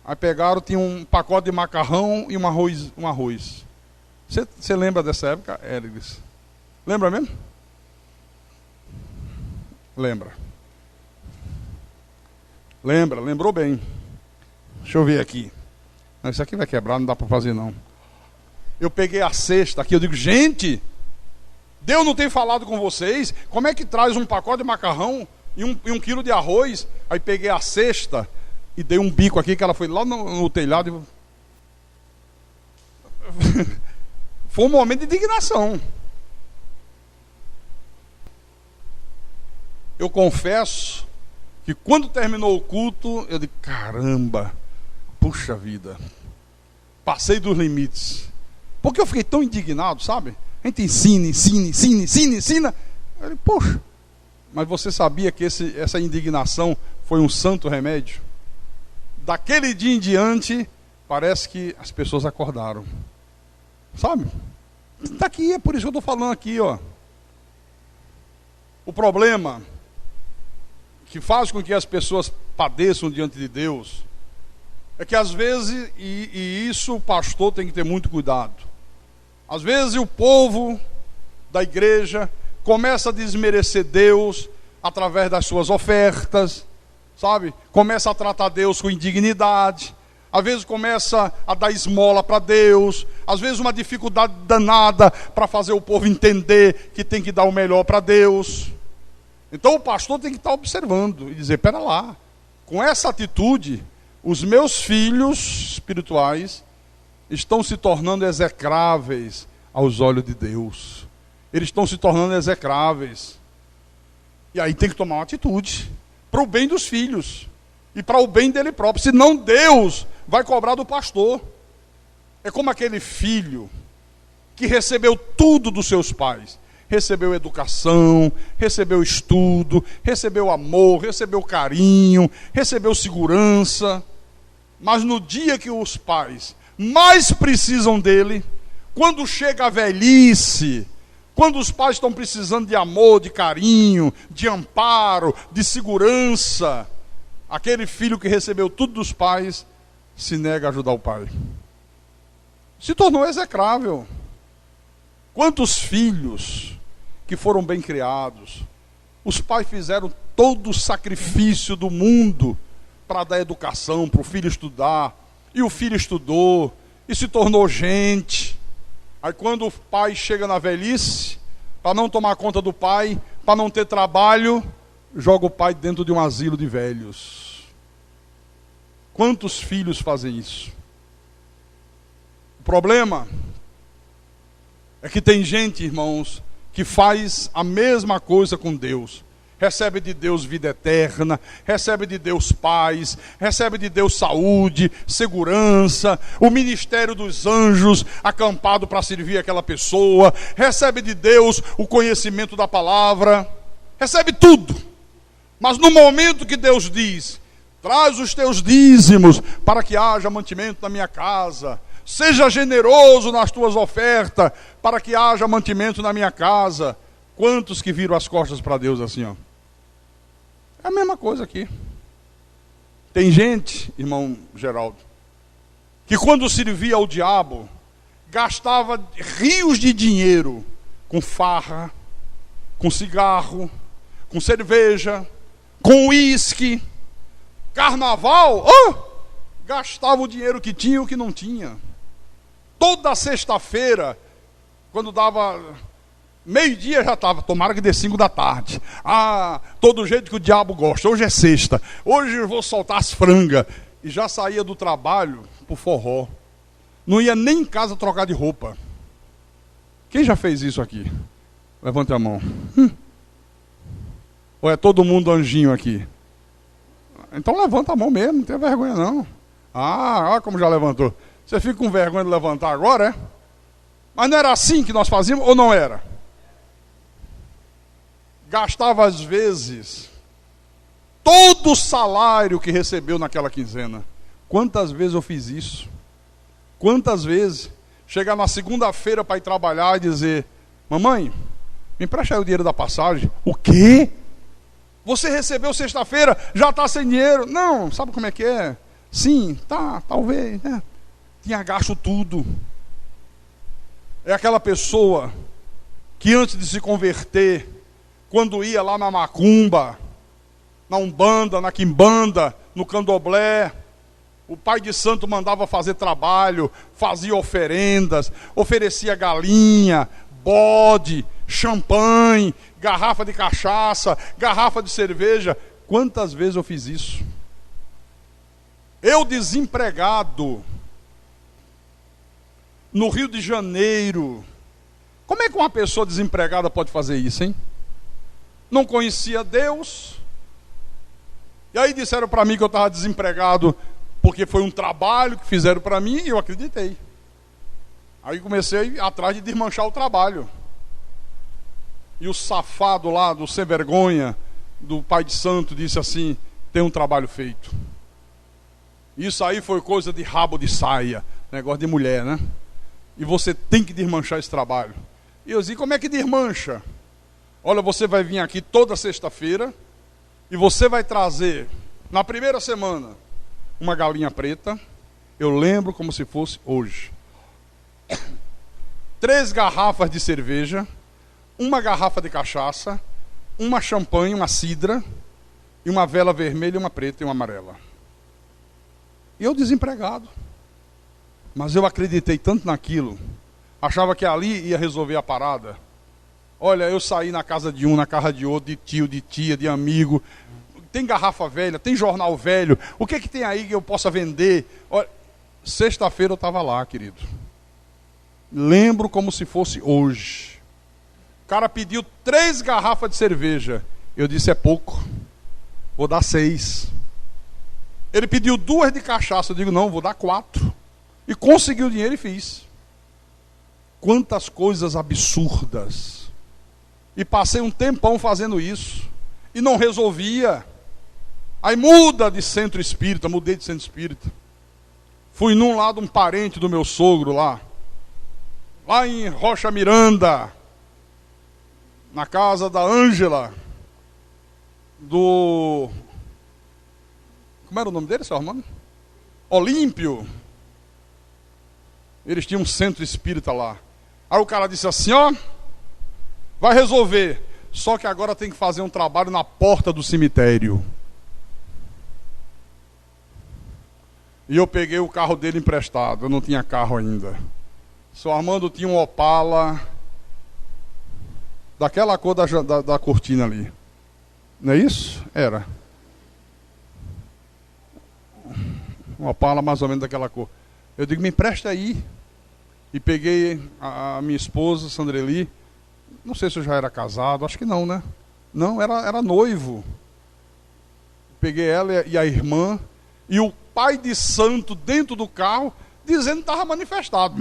Aí pegaram, tinha um pacote de macarrão e um arroz. Você lembra dessa época, Ériglis? Lembra mesmo? Lembrou bem. Deixa eu ver aqui. Não, isso aqui vai quebrar, não dá para fazer não. Eu peguei a cesta aqui, eu digo: gente, Deus não tem falado com vocês? Como é que traz um pacote de macarrão e um quilo de arroz? Aí peguei a cesta e dei um bico aqui, que ela foi lá no telhado. Foi um momento de indignação. Eu confesso que quando terminou o culto, eu disse: caramba, puxa vida, passei dos limites. Porque eu fiquei tão indignado, sabe? A gente ensina. Eu disse: poxa, mas você sabia que essa indignação foi um santo remédio? Daquele dia em diante, parece que as pessoas acordaram. Sabe? Está aqui, é por isso que eu estou falando aqui, ó. O problema que faz com que as pessoas padeçam diante de Deus é que às vezes, e isso o pastor tem que ter muito cuidado, às vezes o povo da igreja começa a desmerecer Deus através das suas ofertas, sabe? Começa a tratar Deus com indignidade, às vezes começa a dar esmola para Deus, às vezes uma dificuldade danada para fazer o povo entender que tem que dar o melhor para Deus. Então o pastor tem que estar observando e dizer: pera lá, com essa atitude, os meus filhos espirituais estão se tornando execráveis aos olhos de Deus. Eles estão se tornando execráveis. E aí tem que tomar uma atitude para o bem dos filhos e para o bem dele próprio. Senão Deus vai cobrar do pastor. É como aquele filho que recebeu tudo dos seus pais. Recebeu educação, recebeu estudo, recebeu amor, recebeu carinho, recebeu segurança. Mas no dia que os pais mais precisam dele, quando chega a velhice, quando os pais estão precisando de amor, de carinho, de amparo, de segurança, aquele filho que recebeu tudo dos pais se nega a ajudar o pai. Se tornou execrável. Quantos filhos que foram bem criados, os pais fizeram todo o sacrifício do mundo para dar educação, para o filho estudar, e o filho estudou, e se tornou gente. Aí quando o pai chega na velhice, para não tomar conta do pai, para não ter trabalho, joga o pai dentro de um asilo de velhos. Quantos filhos fazem isso? O problema é que tem gente, irmãos, que faz a mesma coisa com Deus. Recebe de Deus vida eterna, recebe de Deus paz, recebe de Deus saúde, segurança, o ministério dos anjos acampado para servir aquela pessoa, recebe de Deus o conhecimento da palavra, recebe tudo. Mas no momento que Deus diz: traz os teus dízimos para que haja mantimento na minha casa, seja generoso nas tuas ofertas para que haja mantimento na minha casa. Quantos que viram as costas para Deus assim, ó? É a mesma coisa aqui. Tem gente, irmão Geraldo, que quando servia ao diabo, gastava rios de dinheiro com farra, com cigarro, com cerveja, com uísque, carnaval, gastava o dinheiro que tinha e o que não tinha. Toda sexta-feira, quando dava meio-dia, já estava, tomara que dê 5 da tarde. Todo jeito que o diabo gosta, hoje é sexta, hoje eu vou soltar as frangas. E já saía do trabalho pro forró. Não ia nem em casa trocar de roupa. Quem já fez isso aqui? Levante a mão. Ou é todo mundo anjinho aqui? Então levanta a mão mesmo, não tem vergonha não. Olha como já levantou. Você fica com vergonha de levantar agora, é? Mas não era assim que nós fazíamos ou não era? Gastava às vezes todo o salário que recebeu naquela quinzena. Quantas vezes eu fiz isso? Quantas vezes chegar na segunda-feira para ir trabalhar e dizer: mamãe, me empresta aí o dinheiro da passagem. O quê? Você recebeu sexta-feira, já está sem dinheiro. Não, sabe como é que é? Sim, tá, talvez, né? Tinha gasto tudo. É aquela pessoa que antes de se converter, quando ia lá na macumba, na umbanda, na quimbanda, no candomblé, o pai de santo mandava fazer trabalho, fazia oferendas, oferecia galinha, bode, champanhe, garrafa de cachaça, garrafa de cerveja. Quantas vezes eu fiz isso? Eu desempregado, no Rio de Janeiro. Como é que uma pessoa desempregada pode fazer isso, hein? Não conhecia Deus. E aí disseram para mim que eu estava desempregado porque foi um trabalho que fizeram para mim e eu acreditei. Aí comecei atrás de desmanchar o trabalho. E o safado lá do sem vergonha, do pai de santo, disse assim: tem um trabalho feito. Isso aí foi coisa de rabo de saia, negócio de mulher, né? E você tem que desmanchar esse trabalho. E eu disse: como é que desmancha? Olha, você vai vir aqui toda sexta-feira e você vai trazer, na primeira semana, uma galinha preta. Eu lembro como se fosse hoje. 3 garrafas de cerveja, uma garrafa de cachaça, uma champanhe, uma cidra, e uma vela vermelha, uma preta e uma amarela. E eu desempregado. Mas eu acreditei tanto naquilo, achava que ali ia resolver a parada. Olha, eu saí na casa de um, na casa de outro, de tio, de tia, de amigo. Tem garrafa velha, tem jornal velho. O que é que tem aí que eu possa vender? Olha, sexta-feira eu estava lá, querido. Lembro como se fosse hoje. O cara pediu 3 garrafas de cerveja. Eu disse: é pouco, vou dar 6. Ele pediu 2 de cachaça. Eu digo: não, vou dar 4. E consegui o dinheiro e fiz. Quantas coisas absurdas. E passei um tempão fazendo isso. E não resolvia. Aí muda de centro espírita. Mudei de centro espírita. Fui num lado, um parente do meu sogro lá. Lá em Rocha Miranda. Na casa da Ângela. Como era o nome dele, seu Armando? Olímpio. Eles tinham um centro espírita lá. Aí o cara disse assim: ó, vai resolver. Só que agora tem que fazer um trabalho na porta do cemitério. E eu peguei o carro dele emprestado. Eu não tinha carro ainda. Seu Armando tinha um Opala daquela cor da cortina ali. Não é isso? Era. Um Opala mais ou menos daquela cor. Eu digo: me empresta aí. E peguei a minha esposa, Sandreli. Não sei se eu já era casado, acho que não, né? Não, era noivo. Peguei ela e a irmã. E o pai de santo dentro do carro, dizendo que estava manifestado.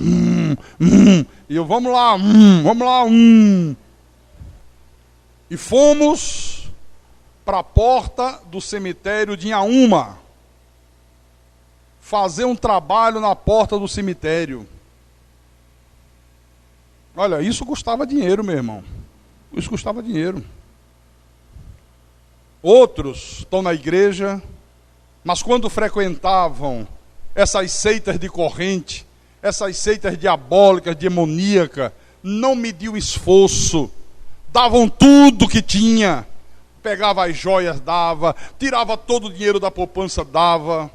E eu: vamos lá, vamos lá. E fomos para a porta do cemitério de Inhaúma, fazer um trabalho na porta do cemitério. Olha, isso custava dinheiro, meu irmão. Isso custava dinheiro. Outros estão na igreja, mas quando frequentavam essas seitas de corrente, essas seitas diabólicas, demoníacas, não mediu esforço, davam tudo que tinha, pegava as joias, dava, tirava todo o dinheiro da poupança, dava.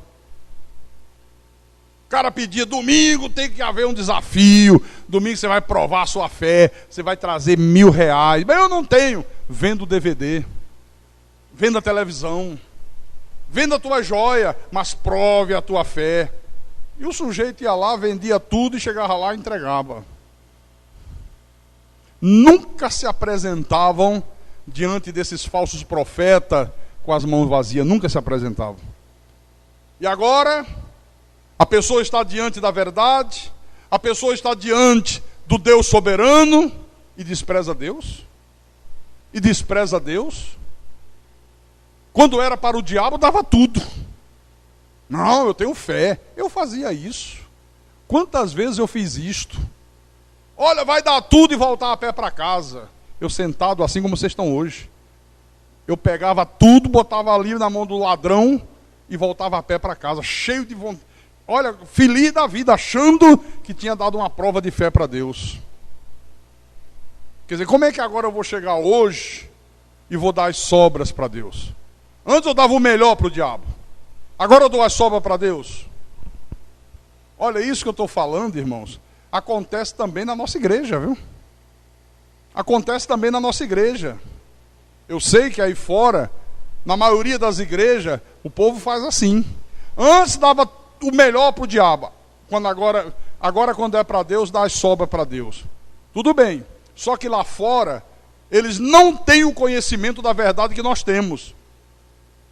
O cara pedia, domingo tem que haver um desafio, domingo você vai provar a sua fé, você vai trazer R$1.000, mas eu não tenho. Venda o DVD, venda a televisão, venda a tua joia, mas prove a tua fé. E o sujeito ia lá, vendia tudo e chegava lá e entregava. Nunca se apresentavam diante desses falsos profetas com as mãos vazias, nunca se apresentavam. E agora, a pessoa está diante da verdade, a pessoa está diante do Deus soberano e despreza Deus. E despreza Deus. Quando era para o diabo, dava tudo. Não, eu tenho fé. Eu fazia isso. Quantas vezes eu fiz isto? Olha, vai dar tudo e voltar a pé para casa. Eu sentado assim como vocês estão hoje. Eu pegava tudo, botava ali na mão do ladrão e voltava a pé para casa, cheio de vontade. Olha, feliz da vida, achando que tinha dado uma prova de fé para Deus. Quer dizer, como é que agora eu vou chegar hoje e vou dar as sobras para Deus? Antes eu dava o melhor para o diabo. Agora eu dou as sobras para Deus. Olha, isso que eu estou falando, irmãos, acontece também na nossa igreja, viu? Acontece também na nossa igreja. Eu sei que aí fora, na maioria das igrejas, o povo faz assim. Antes dava o melhor para o diabo. Agora quando é para Deus, dá as sobras para Deus. Tudo bem. Só que lá fora, eles não têm o conhecimento da verdade que nós temos.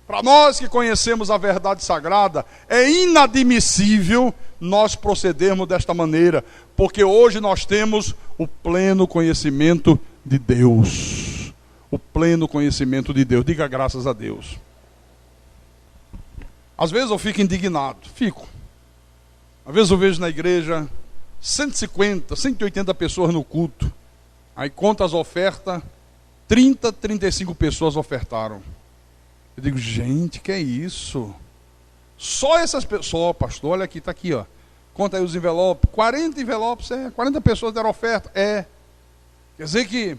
Para nós que conhecemos a verdade sagrada, é inadmissível nós procedermos desta maneira, porque hoje nós temos o pleno conhecimento de Deus. O pleno conhecimento de Deus. Diga graças a Deus. Às vezes eu fico indignado. Às vezes eu vejo na igreja 150, 180 pessoas no culto. Aí conta as ofertas, 30, 35 pessoas ofertaram. Eu digo, gente, que é isso? Só essas pessoas, pastor, olha aqui, está aqui, ó. Conta aí os envelopes, 40 envelopes, 40 pessoas deram oferta. Quer dizer que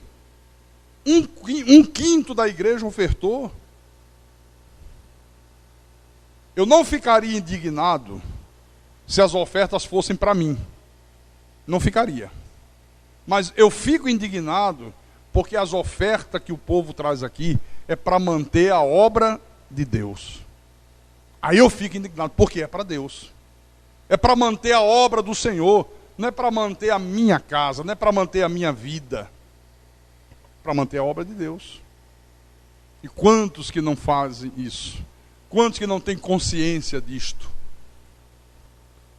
um quinto da igreja ofertou. Eu não ficaria indignado se as ofertas fossem para mim. Não ficaria. Mas eu fico indignado porque as ofertas que o povo traz aqui é para manter a obra de Deus. Aí eu fico indignado, porque é para Deus. É para manter a obra do Senhor. Não é para manter a minha casa, não é para manter a minha vida. É para manter a obra de Deus. E quantos que não fazem isso? Quantos que não têm consciência disto?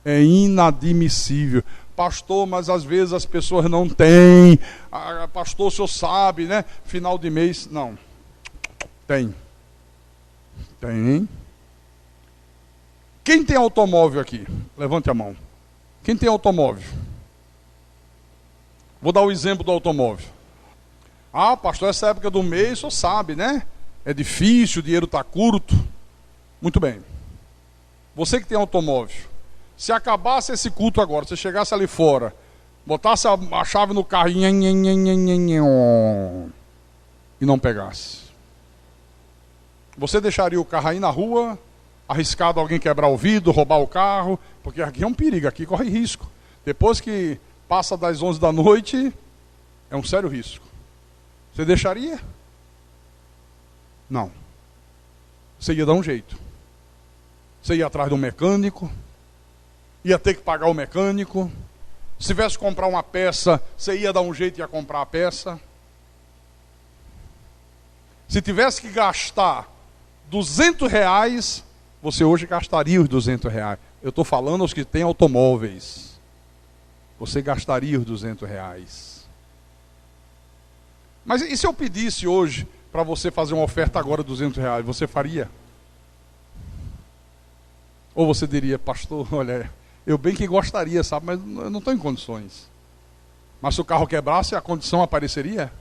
É inadmissível. Pastor, mas às vezes as pessoas não têm. Pastor, o senhor sabe, né? Final de mês, não. Tem. Quem tem automóvel aqui? Levante a mão. Quem tem automóvel? Vou dar o exemplo do automóvel. Ah, pastor, essa época do mês, o senhor sabe, né? É difícil, o dinheiro está curto. Muito bem. Você que tem automóvel, se acabasse esse culto agora, você chegasse ali fora, botasse a chave no carro e não pegasse, você deixaria o carro aí na rua, arriscado alguém quebrar o vidro, roubar o carro, porque aqui é um perigo, aqui corre risco. Depois que passa das 11 da noite, é um sério risco. Você deixaria? Não. Você ia dar um jeito. Você ia atrás de um mecânico, ia ter que pagar o mecânico. Se tivesse que comprar uma peça, você ia dar um jeito e ia comprar a peça. Se tivesse que gastar R$200, você hoje gastaria os R$200. Eu estou falando aos que têm automóveis. Você gastaria os R$200. Mas e se eu pedisse hoje para você fazer uma oferta agora de R$200, você faria? Ou você diria, pastor, olha, eu bem que gostaria, sabe, mas eu não estou em condições. Mas se o carro quebrasse, a condição apareceria?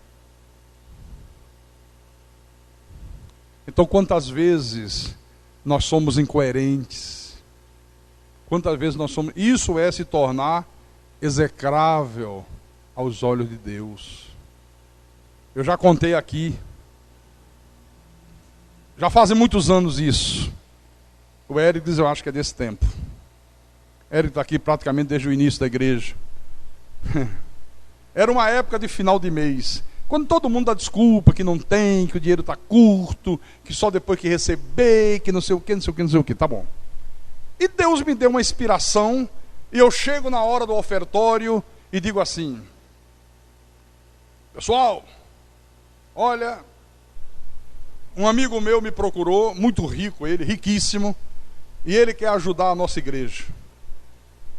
Então, quantas vezes nós somos incoerentes? Quantas vezes nós somos... Isso é se tornar execrável aos olhos de Deus. Eu já contei aqui. Já fazem muitos anos isso. O Érico diz, eu acho que é desse tempo. O Érico está aqui praticamente desde o início da igreja. Era uma época de final de mês. Quando todo mundo dá desculpa, que não tem, que o dinheiro está curto, que só depois que receber, que não sei o que, não sei o que, não sei o que. Tá bom. E Deus me deu uma inspiração, e eu chego na hora do ofertório e digo assim, pessoal, olha, um amigo meu me procurou, muito rico ele, riquíssimo, e ele quer ajudar a nossa igreja.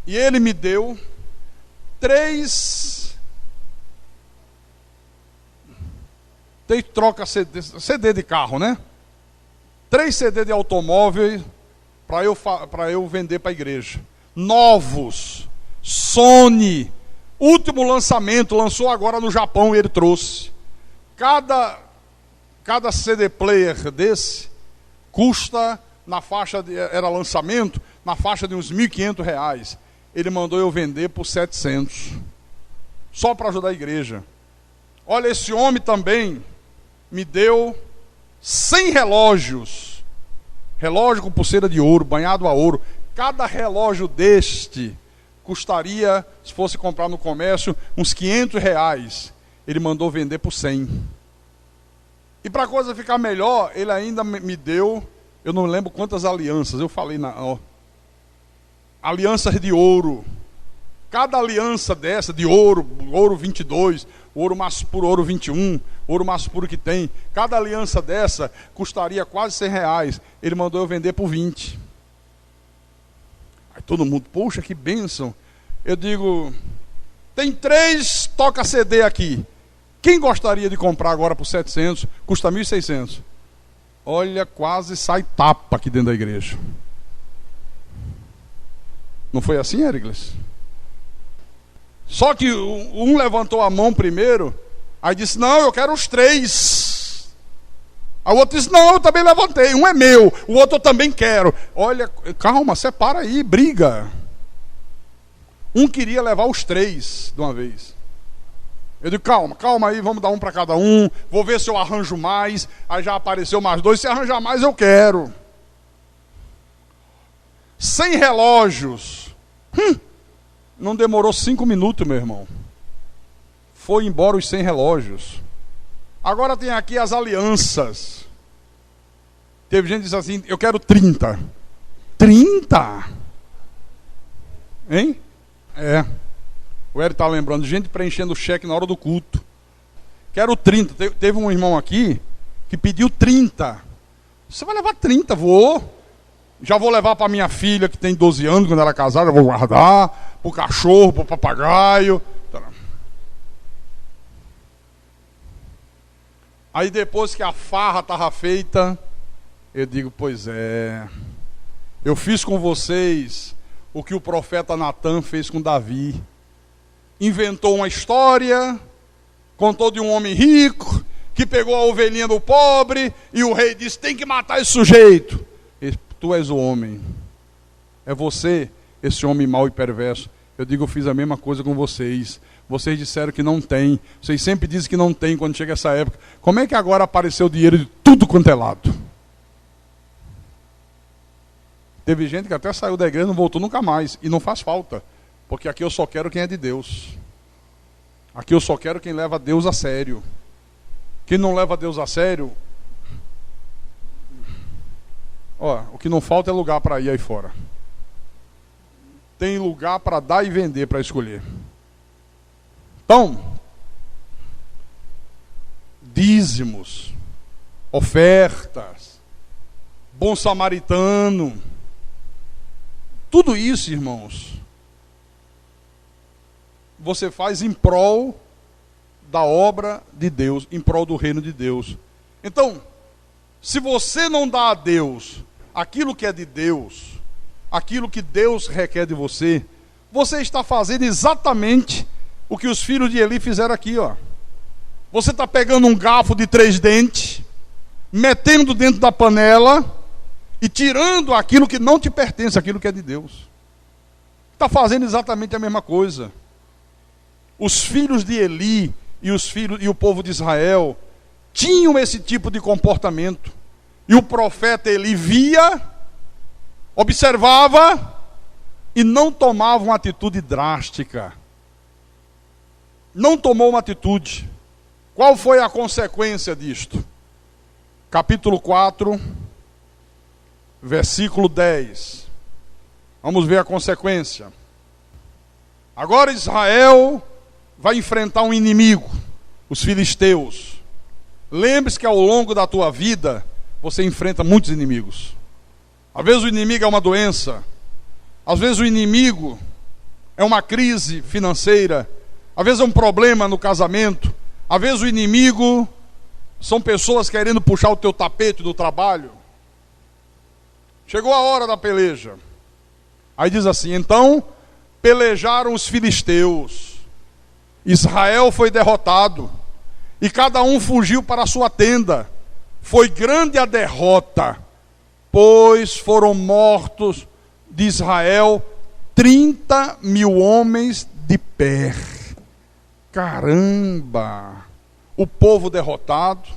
E ele me deu 3 troca CD de carro, né? 3 CD de automóvel para eu vender para a igreja. Novos. Sony. Último lançamento, lançou agora no Japão e ele trouxe. Cada CD player desse custa, na faixa era lançamento, na faixa de uns R$1.500. Ele mandou eu vender por 700. Só para ajudar a igreja. Olha, esse homem também me deu 100 relógios. Relógio com pulseira de ouro, banhado a ouro. Cada relógio deste custaria, se fosse comprar no comércio, uns R$500. Ele mandou vender por 100. E para a coisa ficar melhor, ele ainda me deu, eu não lembro quantas alianças, eu falei alianças de ouro. Cada aliança dessa, de ouro, ouro 22, ouro mais puro, ouro 21, ouro mais puro que tem, cada aliança dessa custaria quase R$100. Ele mandou eu vender por 20. Aí todo mundo, poxa, que bênção. Eu digo, tem 3 toca CD aqui. Quem gostaria de comprar agora por 700? Custa 1.600. Olha, quase sai tapa aqui dentro da igreja. Não foi assim, Éricles? Só que um levantou a mão primeiro, aí disse, não, eu quero os 3. Aí o outro disse, não, eu também levantei, um é meu, o outro eu também quero. Olha, calma, separa aí, briga. Um queria levar os 3 de uma vez. Eu digo, calma aí, vamos dar um para cada um, vou ver se eu arranjo mais. Aí já apareceu mais 2, se arranjar mais eu quero. 100 relógios. Não demorou 5 minutos, meu irmão. Foi embora os 100 relógios. Agora tem aqui as alianças. Teve gente que disse assim, eu quero 30. 30? Hein? É. O Hélio está lembrando, gente preenchendo o cheque na hora do culto. Quero 30. Teve um irmão aqui que pediu 30. Você vai levar 30? Vou. Já vou levar para minha filha, que tem 12 anos, quando ela é casada, eu vou guardar. Para o cachorro, para o papagaio. Aí depois que a farra estava feita, eu digo, pois é. Eu fiz com vocês o que o profeta Natan fez com Davi. Inventou uma história, contou de um homem rico, que pegou a ovelhinha do pobre, e o rei disse, tem que matar esse sujeito. Tu és o homem. É você, esse homem mau e perverso. Eu digo, eu fiz a mesma coisa com vocês. Vocês disseram que não tem. Vocês sempre dizem que não tem quando chega essa época. Como é que agora apareceu dinheiro de tudo quanto é lado? Teve gente que até saiu da igreja e não voltou nunca mais. E não faz falta. Porque aqui eu só quero quem é de Deus. Aqui eu só quero quem leva Deus a sério. Quem não leva Deus a sério... o que não falta é lugar para ir aí fora. Tem lugar para dar e vender, para escolher. Então, dízimos, ofertas, bom samaritano, tudo isso, irmãos, você faz em prol da obra de Deus, em prol do reino de Deus. Então, se você não dá a Deus aquilo que é de Deus, aquilo que Deus requer de você, você está fazendo exatamente o que os filhos de Eli fizeram aqui, ó. Você está pegando um garfo de 3 dentes, metendo dentro da panela e tirando aquilo que não te pertence, aquilo que é de Deus. Está fazendo exatamente a mesma coisa. Os filhos de Eli e o povo de Israel tinham esse tipo de comportamento. E o profeta Eli via, observava e não tomava uma atitude drástica. Não tomou uma atitude. Qual foi a consequência disto? Capítulo 4, versículo 10. Vamos ver a consequência. Agora Israel vai enfrentar um inimigo, os filisteus. Lembre-se que ao longo da tua vida, você enfrenta muitos inimigos. Às vezes o inimigo é uma doença. Às vezes o inimigo é uma crise financeira. Às vezes é um problema no casamento. Às vezes o inimigo são pessoas querendo puxar o teu tapete do trabalho. Chegou a hora da peleja. Aí diz assim: então pelejaram os filisteus. Israel foi derrotado. E cada um fugiu para a sua tenda. Foi grande a derrota, pois foram mortos de Israel 30.000 homens de pé. Caramba! O povo derrotado,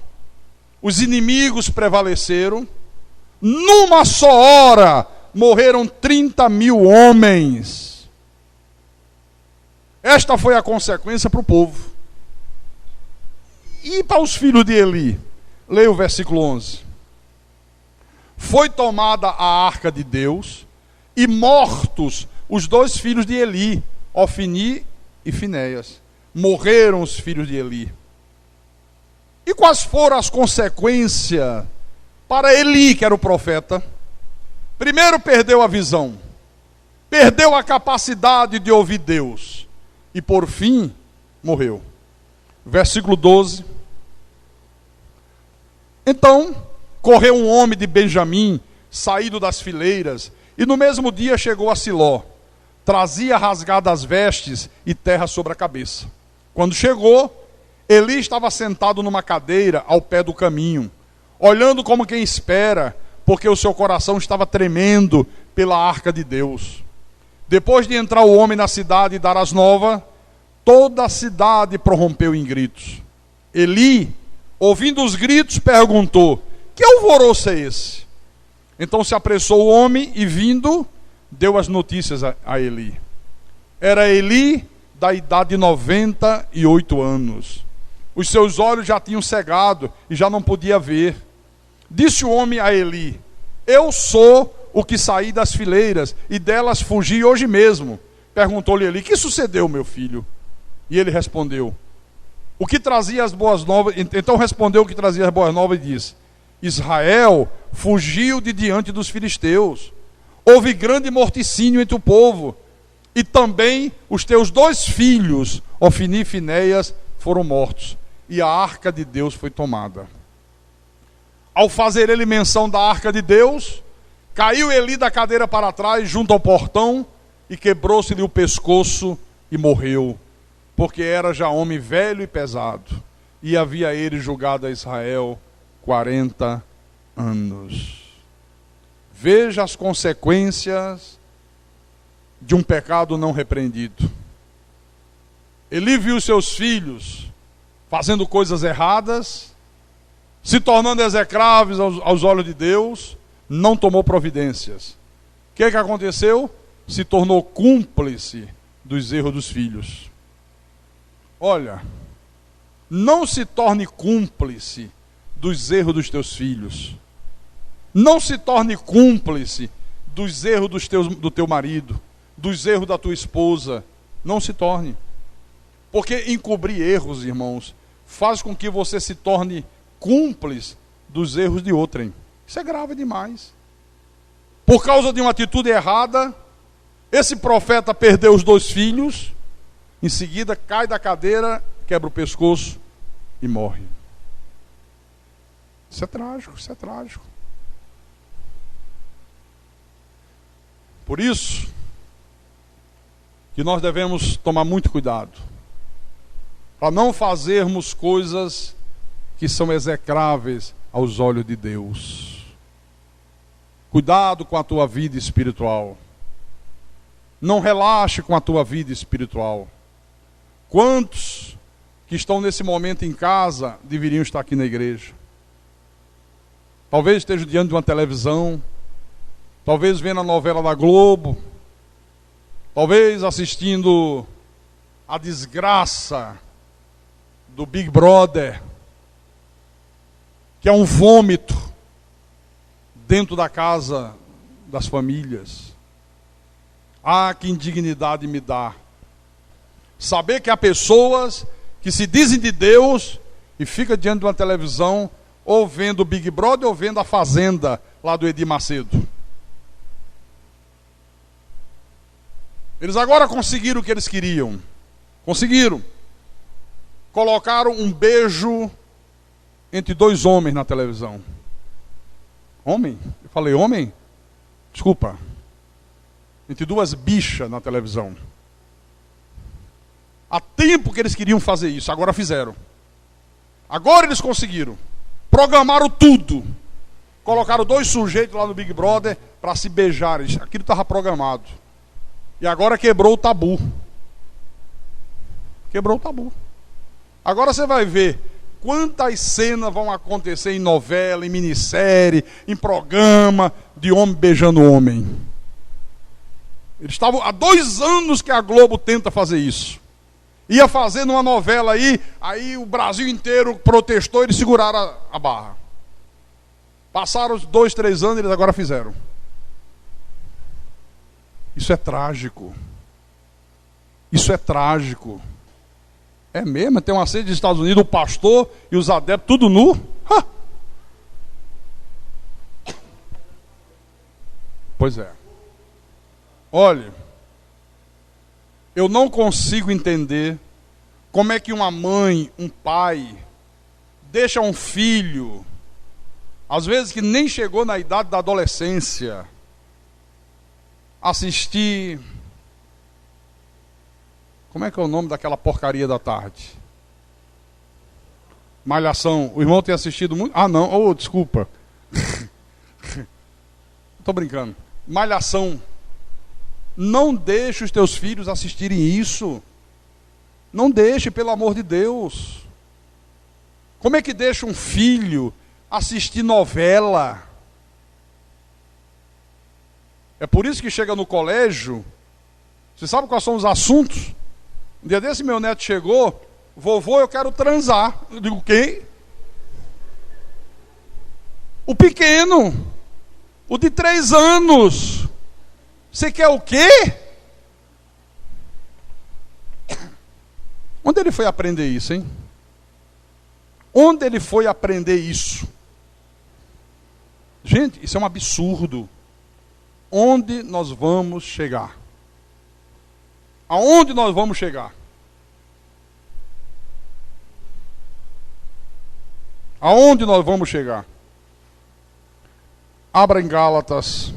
os inimigos prevaleceram. Numa só hora morreram 30.000 homens. Esta foi a consequência para o povo. E para os filhos de Eli? Leia o versículo 11. Foi tomada a arca de Deus e mortos os 2 filhos de Eli, Ofni e Finéias. Morreram os filhos de Eli. E quais foram as consequências para Eli, que era o profeta? Primeiro, perdeu a visão, perdeu a capacidade de ouvir Deus, e por fim, morreu. Versículo 12. Então, correu um homem de Benjamim, saído das fileiras, e no mesmo dia chegou a Siló. Trazia rasgadas as vestes e terra sobre a cabeça. Quando chegou, Eli estava sentado numa cadeira ao pé do caminho, olhando como quem espera, porque o seu coração estava tremendo pela arca de Deus. Depois de entrar o homem na cidade e dar as novas, toda a cidade prorrompeu em gritos. Eli, ouvindo os gritos, perguntou: que alvoroço é esse? Então se apressou o homem e, vindo, deu as notícias a Eli. Era Eli da idade de 98 anos. Os seus olhos já tinham cegado e já não podia ver. Disse o homem a Eli: eu sou o que saí das fileiras e delas fugi hoje mesmo. Perguntou-lhe Eli: que sucedeu, meu filho? E ele respondeu: o que trazia as boas novas. Então respondeu o que trazia as boas novas e disse: Israel fugiu de diante dos filisteus. Houve grande morticínio entre o povo. E também os teus 2 filhos, Ofni e Finéias, foram mortos. E a arca de Deus foi tomada. Ao fazer ele menção da arca de Deus, caiu Eli da cadeira para trás, junto ao portão, e quebrou-se-lhe o pescoço e morreu, porque era já homem velho e pesado, e havia ele julgado a Israel 40 anos. Veja as consequências de um pecado não repreendido. Eli viu seus filhos fazendo coisas erradas, se tornando execráveis aos olhos de Deus, não tomou providências. O que aconteceu? Se tornou cúmplice dos erros dos filhos. Olha, não se torne cúmplice dos erros dos teus filhos. Não se torne cúmplice dos erros do teu marido, dos erros da tua esposa. Não se torne. Porque encobrir erros, irmãos, faz com que você se torne cúmplice dos erros de outrem. Isso é grave demais. Por causa de uma atitude errada, esse profeta perdeu os 2 filhos, em seguida cai da cadeira, quebra o pescoço e morre. Isso é trágico, isso é trágico. Por isso que nós devemos tomar muito cuidado para não fazermos coisas que são execráveis aos olhos de Deus. Cuidado com a tua vida espiritual. Não relaxe com a tua vida espiritual. Quantos que estão nesse momento em casa deveriam estar aqui na igreja? Talvez estejam diante de uma televisão, talvez vendo a novela da Globo, talvez assistindo a desgraça do Big Brother, que é um vômito dentro da casa das famílias. Ah, que indignidade me dá saber que há pessoas que se dizem de Deus e ficam diante de uma televisão ou vendo o Big Brother ou vendo a Fazenda lá do Edir Macedo. Eles agora conseguiram o que eles queriam. Conseguiram. Colocaram um beijo entre dois homens na televisão. Homem? Eu falei homem? Desculpa. Entre duas bichas na televisão. Há tempo que eles queriam fazer isso, agora fizeram. Agora eles conseguiram. Programaram tudo. Colocaram dois sujeitos lá no Big Brother para se beijarem. Aquilo estava programado. E agora quebrou o tabu. Quebrou o tabu. Agora você vai ver quantas cenas vão acontecer em novela, em minissérie, em programa de homem beijando homem. Eles estavam há 2 anos que a Globo tenta fazer isso. Ia fazer numa novela aí o Brasil inteiro protestou e eles seguraram a barra. Passaram os 2, 3 anos e eles agora fizeram. Isso é trágico. Isso é trágico. É mesmo, tem uma sede dos Estados Unidos, o pastor e os adeptos, tudo nu. Ha! Pois é. Olha, eu não consigo entender como é que uma mãe, um pai, deixa um filho, às vezes que nem chegou na idade da adolescência, assistir... Como é que é o nome daquela porcaria da tarde? Malhação. O irmão tem assistido muito? Ah, não. Oh, desculpa. Estou brincando. Malhação. Não deixe os teus filhos assistirem isso. Não deixe, pelo amor de Deus. Como é que deixa um filho assistir novela? É por isso que chega no colégio. Você sabe quais são os assuntos? Um dia desse meu neto chegou, vovô, eu quero transar. Eu digo, quem? O pequeno, o de 3 anos. Você quer o quê? Onde ele foi aprender isso, hein? Onde ele foi aprender isso? Gente, isso é um absurdo. Onde nós vamos chegar? Aonde nós vamos chegar? Aonde nós vamos chegar? Abra em Gálatas,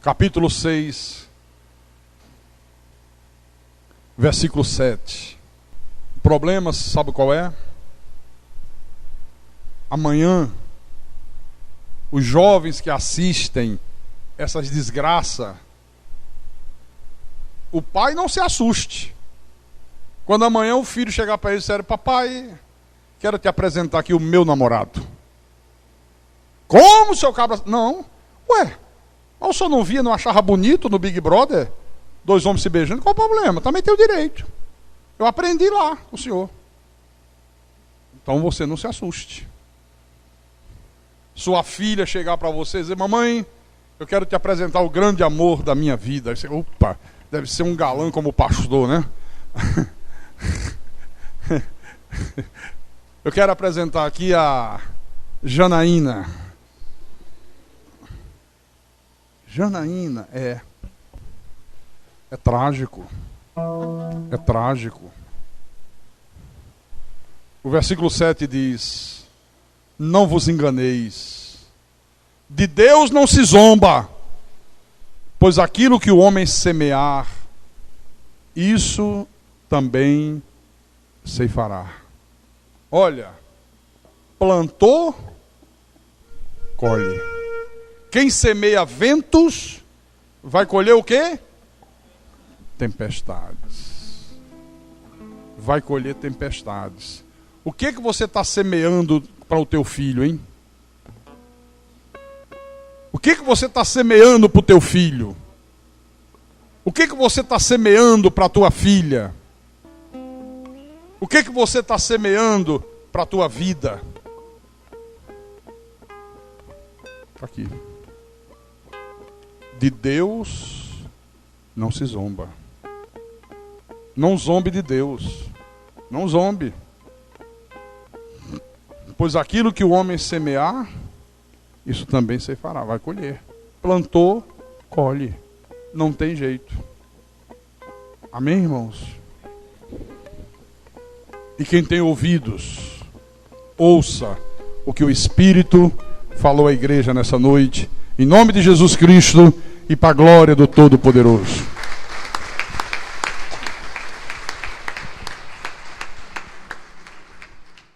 capítulo 6, versículo 7. O problema, sabe qual é? Amanhã, os jovens que assistem essas desgraças, o pai não se assuste. Quando amanhã o filho chegar para ele e disser, papai, quero te apresentar aqui o meu namorado. Como, seu cabra? Não. Ué, mas o senhor não via, não achava bonito no Big Brother? 2 homens se beijando, qual o problema? Também tem o direito. Eu aprendi lá com o senhor. Então você não se assuste. Sua filha chegar para você e dizer, mamãe, eu quero te apresentar o grande amor da minha vida. Aí você, opa, deve ser um galã como o pastor, né? Eu quero apresentar aqui a Janaína. Janaína, é trágico. É trágico. O versículo 7 diz, não vos enganeis. De Deus não se zomba, pois aquilo que o homem semear, isso também ceifará. Olha, plantou, colhe. Quem semeia ventos, vai colher o quê? Tempestades. Vai colher tempestades. O que você está semeando para o teu filho, hein? O que você está semeando para o teu filho? O que você está semeando para a tua filha? O que você está semeando para a tua vida? Está aqui. De Deus não se zomba. Não zombe de Deus. Não zombe. Pois aquilo que o homem semear, isso também se fará, vai colher. Plantou, colhe. Não tem jeito. Amém, irmãos? E quem tem ouvidos, ouça o que o Espírito falou à igreja nessa noite, em nome de Jesus Cristo e para a glória do Todo-Poderoso.